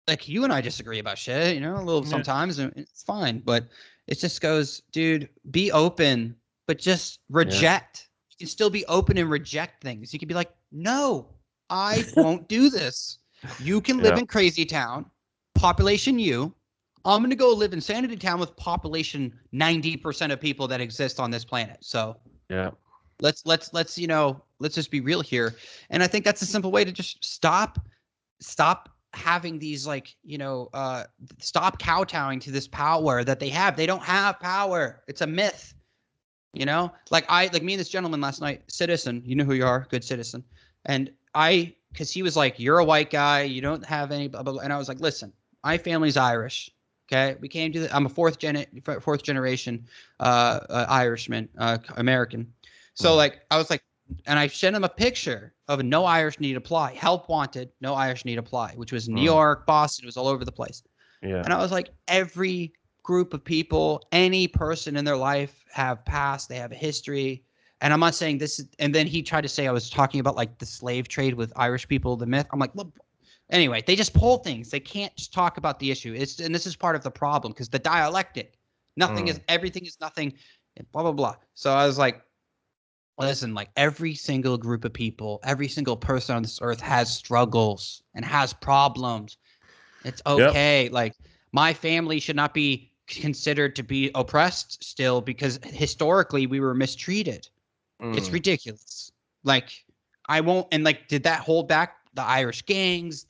like, you and I disagree about shit, a little sometimes, and it's fine, but it just goes, dude, be open, but just reject. You can still be open and reject things. You can be like, no, I won't do this. You can live in Crazy Town, population you. I'm going to go live in Sanity Town with population 90% of people that exist on this planet. So let's just be real here. And I think that's a simple way to just stop having these, like, stop kowtowing to this power that they have. They don't have power. It's a myth. Like me and this gentleman last night, Citizen, you know who you are, good citizen. And because he was like, you're a white guy, you don't have any blah, blah, blah. And I was like, listen, my family's Irish. Okay. We came to I'm a fourth generation Irishman, American. So like, I was like, and I sent him a picture of no Irish need apply, help wanted, no Irish need apply, which was New York, Boston, it was all over the place. Yeah. And I was like, every group of people, any person in their life have past, they have a history. And I'm not saying this is, and then he tried to say I was talking about like the slave trade with Irish people, the myth. I'm like, look, anyway, they just pull things. They can't just talk about the issue. And this is part of the problem, because the dialectic, everything is nothing, blah, blah, blah. So I was like, listen, like, every single group of people, every single person on this earth has struggles and has problems. It's okay. Yep. Like, my family should not be considered to be oppressed still, because historically we were mistreated. It's ridiculous. Like, I won't, and like, did that hold back the Irish gangs,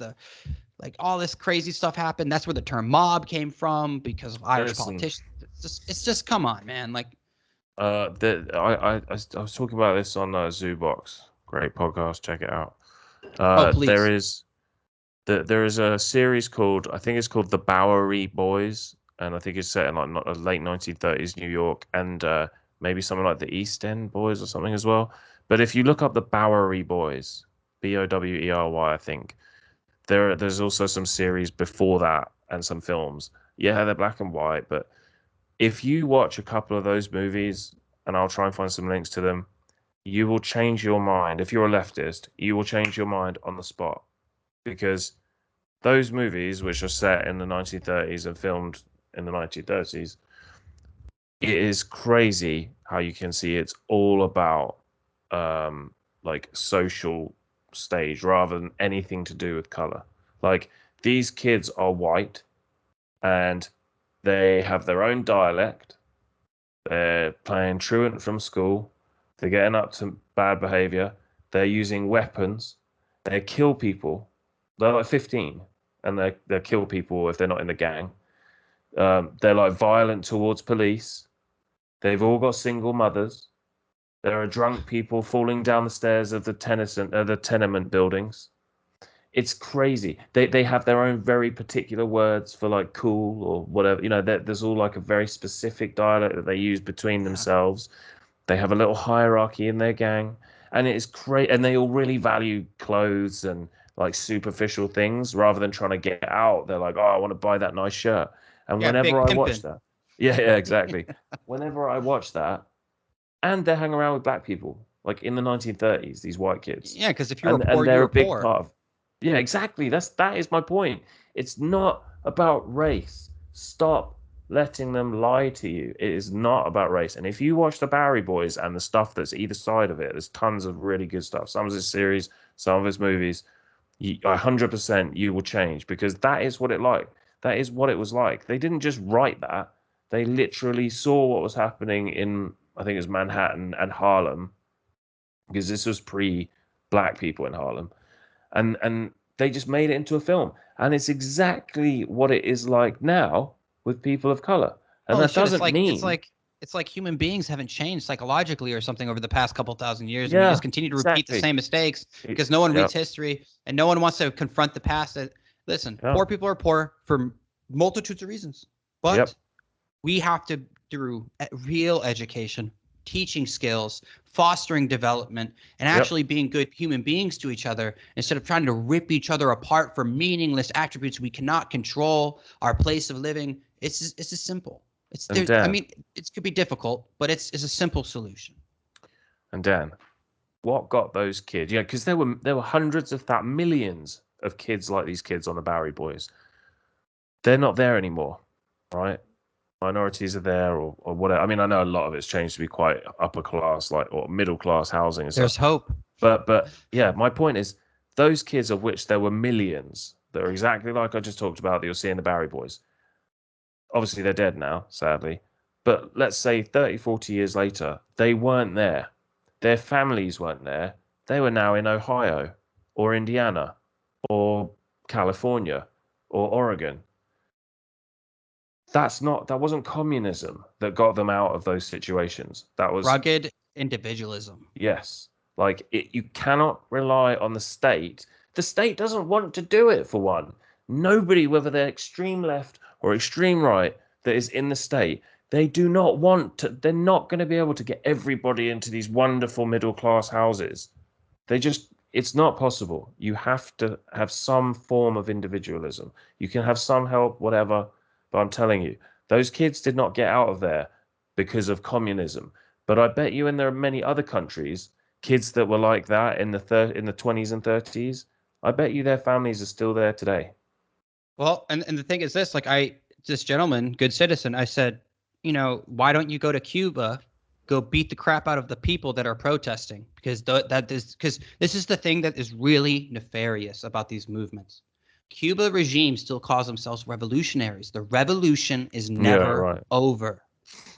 like all this crazy stuff happened? That's where the term mob came from, because of Irish politicians. It's just come on, man. Like, I was talking about this on Zoobox. Great podcast, check it out. Please. There is a series called, I think it's called The Bowery Boys, and I think it's set in like late 1930s New York, and maybe something like the East End Boys or something as well. But if you look up The Bowery Boys, Bowery, I think, there's also some series before that and some films. Yeah, they're black and white, but if you watch a couple of those movies, and I'll try and find some links to them, you will change your mind. If you're a leftist, you will change your mind on the spot. Because those movies, which are set in the 1930s and filmed in the 1930s, it is crazy how you can see it's all about like social stage rather than anything to do with color. Like, these kids are white and they have their own dialect. They're playing truant from school. They're getting up to bad behavior. They're using weapons. They kill people. They're like 15, and they kill people if they're not in the gang. They're like violent towards police. They've all got single mothers. There are drunk people falling down the stairs of the tenement buildings. It's crazy. They have their own very particular words for like cool or whatever. There's all like a very specific dialect that they use between themselves. They have a little hierarchy in their gang, and it's great. And they all really value clothes and like superficial things rather than trying to get out. They're like, oh, I want to buy that nice shirt. And whenever I watch that, yeah, exactly. Whenever I watch that, and they hang around with black people, like in the 1930s, these white kids. Yeah, because if you're poor, you're a big part of. Yeah, exactly. That is my point. It's not about race. Stop letting them lie to you. It is not about race. And if you watch the Bowery Boys and the stuff that's either side of it, there's tons of really good stuff. Some of his series, some of his movies, 100% you will change, because that is what it like. That is what it was like. They didn't just write that. They literally saw what was happening in, I think it was Manhattan and Harlem, because this was pre-black people in Harlem, and they just made it into a film, and it's exactly what it is like now with people of color, and Holy that shit! It's doesn't like mean human beings haven't changed psychologically or something over the past couple thousand years, and we yeah, just continue to repeat the exactly. same mistakes because no one Yep. reads history and no one wants to confront the past. Listen, Yeah. poor people are poor for multitudes of reasons, but Yep. we have to, through real education, teaching skills, fostering development, and actually being good human beings to each other instead of trying to rip each other apart for meaningless attributes we cannot control, our place of living. It's as simple. It's And there. I Dan, mean, it could be difficult, but it's a simple solution. and Dan, what got those kids? Yeah, because there were hundreds of that millions of kids like these kids on the Bowery Boys. They're not there anymore, right? Minorities are there, or whatever. I mean, I know a lot of it's changed to be quite upper class, like or middle class housing and There's stuff. hope. But yeah, my point is those kids, of which there were millions, that are exactly like I just talked about that you'll see in the Bowery Boys. Obviously, they're dead now, sadly. But let's say 30, 40 years later, they weren't there. Their families weren't there. They were now in Ohio or Indiana or California or Oregon. That wasn't communism that got them out of those situations. That was Rugged individualism. yes. Like you cannot rely on the state. The state doesn't want to do it for one. Nobody, whether they're extreme left or extreme right, that is in the state, they do not want to. They're not going to be able to get everybody into these wonderful middle class houses. It's not possible. You have to have some form of individualism. You can have some help, whatever, but I'm telling you, those kids did not get out of there because of communism. But I bet you, and there are many other countries, kids that were like that in the 20s and 30s. I bet you their families are still there today. Well, and the thing is this, this gentleman, good citizen, I said, why don't you go to Cuba, go beat the crap out of the people that are protesting? Because this is the thing that is really nefarious about these movements. Cuba regime still calls themselves revolutionaries. The revolution is never over.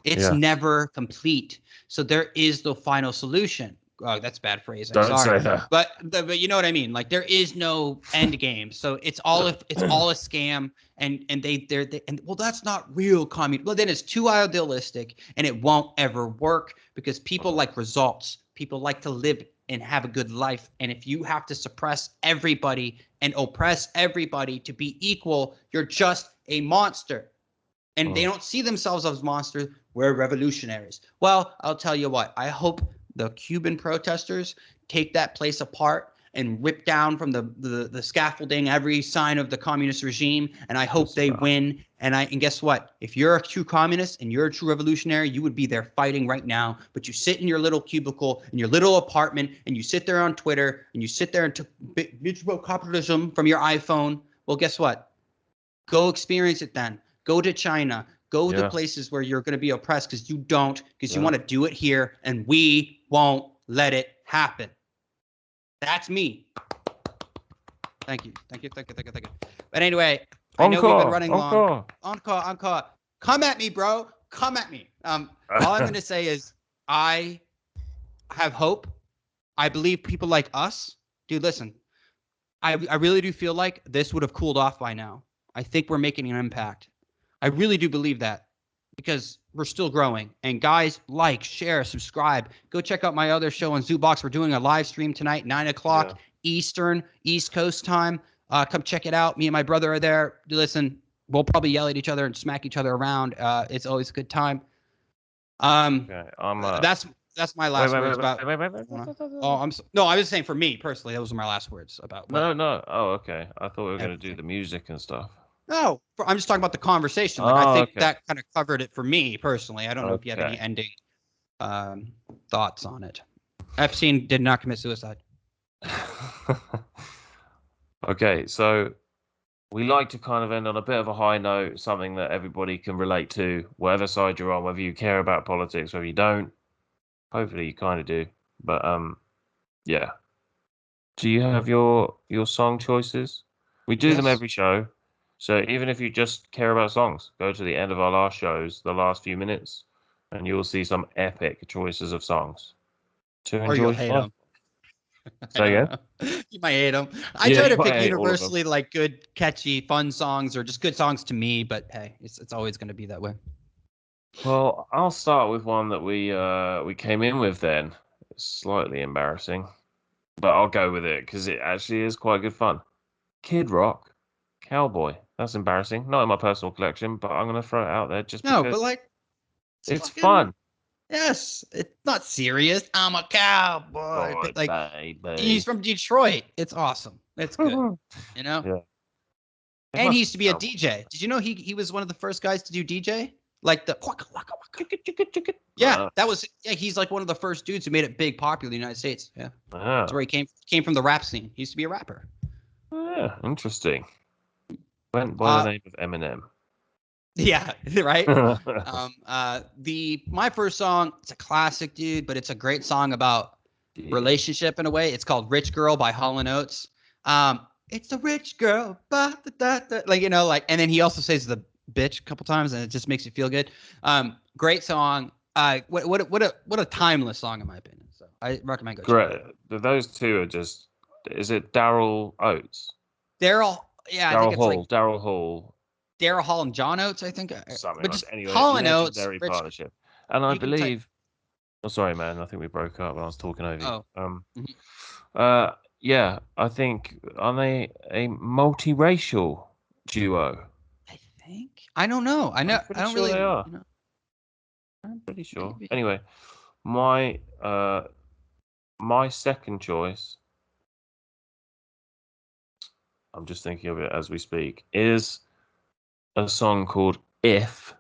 It's never complete. So there is no final solution. Oh, that's bad phrasing. Don't Sorry. say that. But you know what I mean? Like there is no end game. So it's all a scam, and well, that's not real communism. Well, then it's too idealistic and it won't ever work because people like results. People like to live and have a good life. And if you have to suppress everybody and oppress everybody to be equal, you're just a monster. And they don't see themselves as monsters. We're revolutionaries. Well, I'll tell you what. I hope the Cuban protesters take that place apart and rip down from the scaffolding every sign of the communist regime. And I hope they win. And guess what? If you're a true communist and you're a true revolutionary, you would be there fighting right now. But you sit in your little cubicle in your little apartment and you sit there on Twitter and you sit there and bitch about capitalism from your iPhone. Well, guess what? Go experience it then. Go to China. Go to places where you're going to be oppressed because you don't, because you want to do it here, and we won't let it happen. That's me. Thank you. But anyway, I know we've been running long. Encore. Come at me, bro. Come at me. All I'm going to say is I have hope. I believe people like us. Dude, listen. I really do feel like this would have cooled off by now. I think we're making an impact. I really do believe that because we're still growing. And guys, like, share, subscribe. Go check out my other show on Zoobox. We're doing a live stream tonight, 9 o'clock Eastern, East Coast time. Come check it out. Me and my brother are there. Listen, we'll probably yell at each other and smack each other around. It's always a good time. That's my last words about. No, I was saying for me personally, those were my last words about. No. Oh, okay. I thought we were going to do the music and stuff. No, I'm just talking about the conversation. Like I think that kind of covered it for me personally. I don't know if you have any ending thoughts on it. Epstein did not commit suicide. Okay, so we like to kind of end on a bit of a high note, something that everybody can relate to, whatever side you're on, whether you care about politics, whether you don't. Hopefully you kind of do. But yeah. Do you have your song choices? We do them every show. So even if you just care about songs, go to the end of our last shows, the last few minutes, and you'll see some epic choices of songs to enjoy. Or you'll hate them. I Say don't again? know. You might hate them. I Yeah, try you to might pick hate all of them. universally like good, catchy, fun songs or just good songs to me. But hey, it's always going to be that way. Well, I'll start with one that we came in with then. It's slightly embarrassing, but I'll go with it because it actually is quite good fun. Kid Rock, Cowboy. That's embarrassing. Not in my personal collection, but I'm gonna throw it out there just No, because but like it's it's fucking fun. yes. It's not serious. I'm a cowboy. Boy, But like he's baby. from Detroit. It's awesome. It's good. You know. Yeah, it And he must used be to be a cowboy. DJ. Did you know he was one of the first guys to do DJ? Like the waka, waka, waka. Chicka, chicka, chicka. Yeah, that was yeah. He's like one of the first dudes who made it big, popular in the United States. Yeah, that's where Ah, he came from the rap scene. He used to be a rapper. yeah, interesting. Went by the Uh, name of Eminem. yeah, right. The my first song. It's a classic, dude, but it's a great song about Yeah. relationship in a way. It's called "Rich Girl" by Hall and Oates. It's a rich girl, like like, and then he also says the bitch a couple times, and it just makes you feel good. Great song. What a timeless song in my opinion. So I recommend go check it Great. out. Those two are just. Is it Daryl Oates? Daryl, yeah, I think Daryl it's like Hall. Daryl Hall. Daryl Hall and John Oates, I think, Something but like just that. Anyway, Hall and Oates, legendary Rich. partnership. And I You can type. believe. Oh, sorry, man. I think we broke up when I was talking over you. Oh, mhm. Yeah. I think are they a multiracial duo? I think I don't know. I I'm know I pretty don't sure really, they are. Pretty sure. maybe. Anyway, my my second choice. I'm just thinking of it as we speak. Is a song called "If,"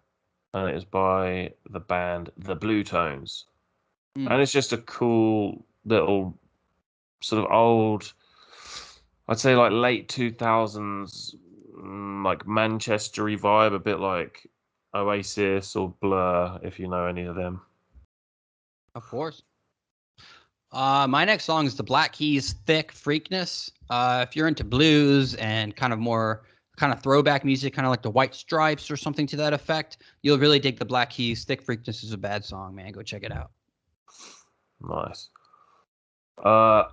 and it is by the band The Blue Tones. And Mm. it's just a cool little sort of old, I'd say like late 2000s, like Manchestery vibe, a bit like Oasis or Blur, if you know any of them. Of course. My next song is the Black Keys' "Thick Freakness." If you're into blues and kind of more kind of throwback music, kind of like the White Stripes or something to that effect, you'll really dig the Black Keys' "Thick Freakness" is a bad song, man. Go check it out. Nice. Uh,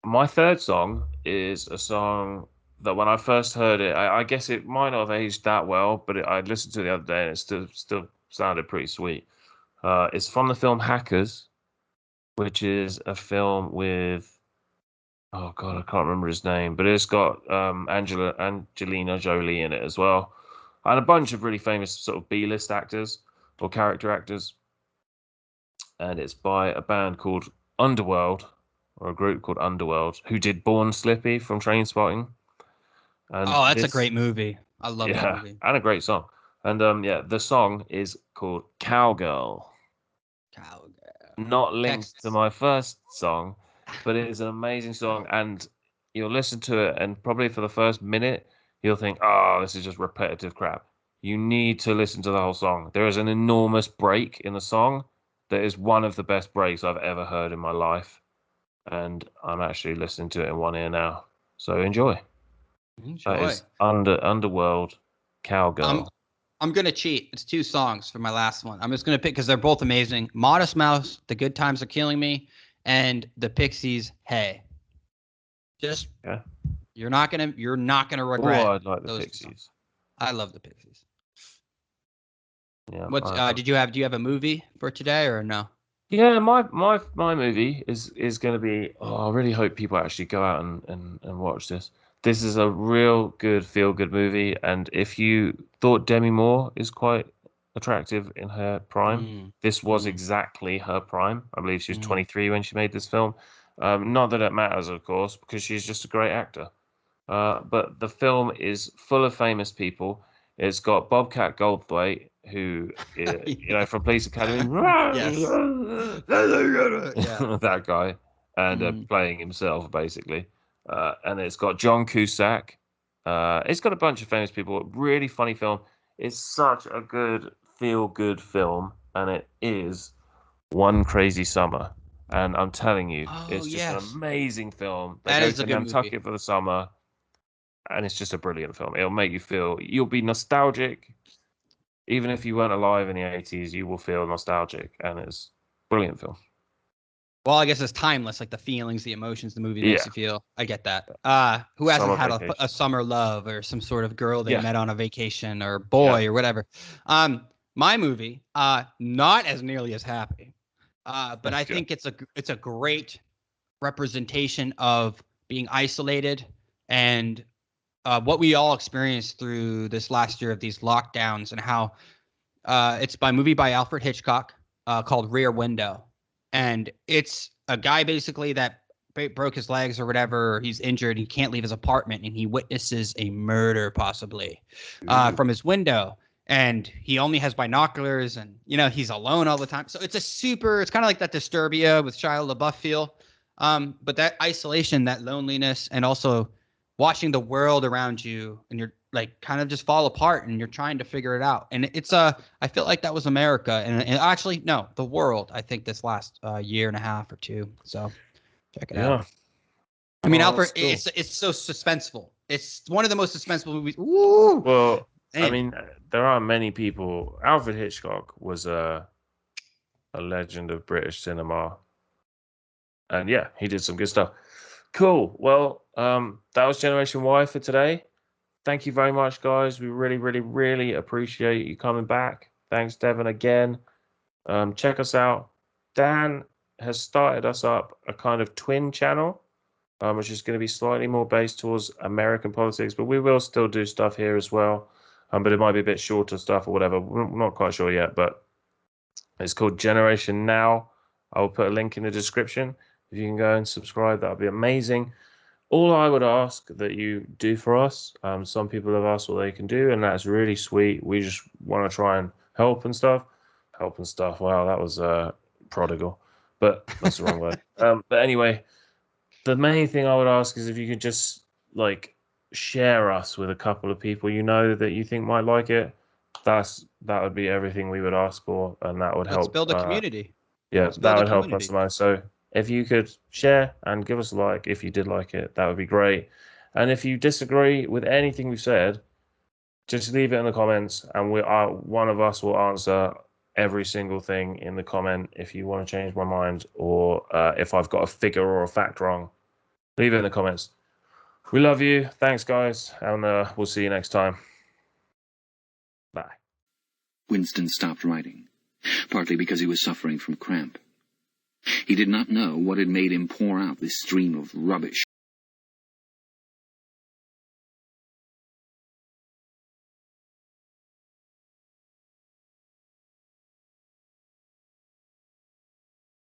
my third song is a song that when I first heard it, I guess it might not have aged that well, but I listened to it the other day and it still sounded pretty sweet. It's from the film Hackers, which is a film with oh god, I can't remember his name, but it's got Angelina Jolie in it as well, and a bunch of really famous sort of B-list actors or character actors. And it's by a band called Underworld, or a group called Underworld, who did Born Slippy from Trainspotting. And Oh, that's a this, great movie. I love that yeah, movie. and a great song. And yeah, the song is called Cowgirl. Cowgirl. Not linked to Texas. my first song, but it is an amazing song. And you'll listen to it, and probably for the first minute, you'll think, oh, this is just repetitive crap. You need to listen to the whole song. There is an enormous break in the song that is one of the best breaks I've ever heard in my life. And I'm actually listening to it in one ear now. So enjoy. That Enjoy. is Underworld I'm Cowgirl. I'm gonna cheat. It's two songs for my last one. I'm just gonna pick because they're both amazing. Modest Mouse, The Good Times Are Killing Me, and the Pixies, Hey. Just Yeah. you're not gonna Oh, regret I'd like the those two songs. Pixies. I love the Pixies. Yeah, What's I love. do you have a movie for today or no? Yeah, my movie is going to be. Oh, I really hope people actually go out and watch this. This is a real good feel good movie, and if you thought Demi Moore is quite attractive in her prime, Mm, this was mm, exactly her prime. I believe she was mm. 23 when she made this film. Not that it matters, of course, because she's just a great actor. But the film is full of famous people. It's got Bobcat Goldthwait, who, Yeah. from Police Academy, Yes. Yeah. that guy, and Mm. playing himself, basically. And it's got John Cusack. It's got a bunch of famous people. Really funny film. It's such a good, feel-good film, and it is One Crazy Summer. And I'm telling you, Oh it's just an yes. amazing film. They That go is a to good movie. Nantucket for the summer and it's just a brilliant film. It'll make you feel you'll be nostalgic, even if you weren't alive in the 80s. You will feel nostalgic, and it's a brilliant film. Well, I guess it's timeless, like the feelings, the emotions the movie makes Yeah. you feel. I get that. Who hasn't Summer had vacation. a summer love or some sort of girl they Yeah. met on a vacation or boy or whatever? My movie, not as nearly as happy, but I That's good. think it's a great representation of being isolated and what we all experienced through this last year of these lockdowns and how it's by movie by Alfred Hitchcock called Rear Window, and it's a guy basically that broke his legs or whatever. Or he's injured. He can't leave his apartment, and he witnesses a murder possibly from his window. And he only has binoculars, and he's alone all the time. So it's it's kind of like that Disturbia with Shia LaBeouf feel. But that isolation, that loneliness, and also watching the world around you, and you're like kind of just fall apart, and you're trying to figure it out. And it's I feel like that was America, and actually no, the world. I think this last year and a half or two. So check it out. I mean, Oh, Alfred, that's cool. it's so suspenseful. It's one of the most suspenseful movies. Ooh, Well, I man. mean, there are many people. Alfred Hitchcock was a legend of British cinema, and yeah, he did some good stuff. Cool. Well, that was Generation Y for today. Thank you very much, guys. We really, really, really appreciate you coming back. Thanks, Devin, again. Check us out. Dan has started us up a kind of twin channel, which is going to be slightly more based towards American politics, but we will still do stuff here as well. But it might be a bit shorter stuff or whatever. We're not quite sure yet, but it's called Generation Now. I will put a link in the description. If you can go and subscribe, that would be amazing. All I would ask that you do for us, some people have asked what they can do, and that's really sweet. We just want to try and help and stuff. Help and stuff. Wow, that was prodigal, but that's the wrong word. But anyway, the main thing I would ask is if you could just like share us with a couple of people you know that you think might like it. That would be everything we would ask for, and that would Let's help. build a community. Yeah, Let's that build a would help us community. the most. So if you could share and give us a like if you did like it, that would be great. And if you disagree with anything we've said, just leave it in the comments, and one of us will answer every single thing in the comment. If you want to change my mind, or if I've got a figure or a fact wrong, leave it in the comments. We love you. Thanks, guys, and we'll see you next time. Bye. Winston stopped writing, partly because he was suffering from cramp. He did not know what had made him pour out this stream of rubbish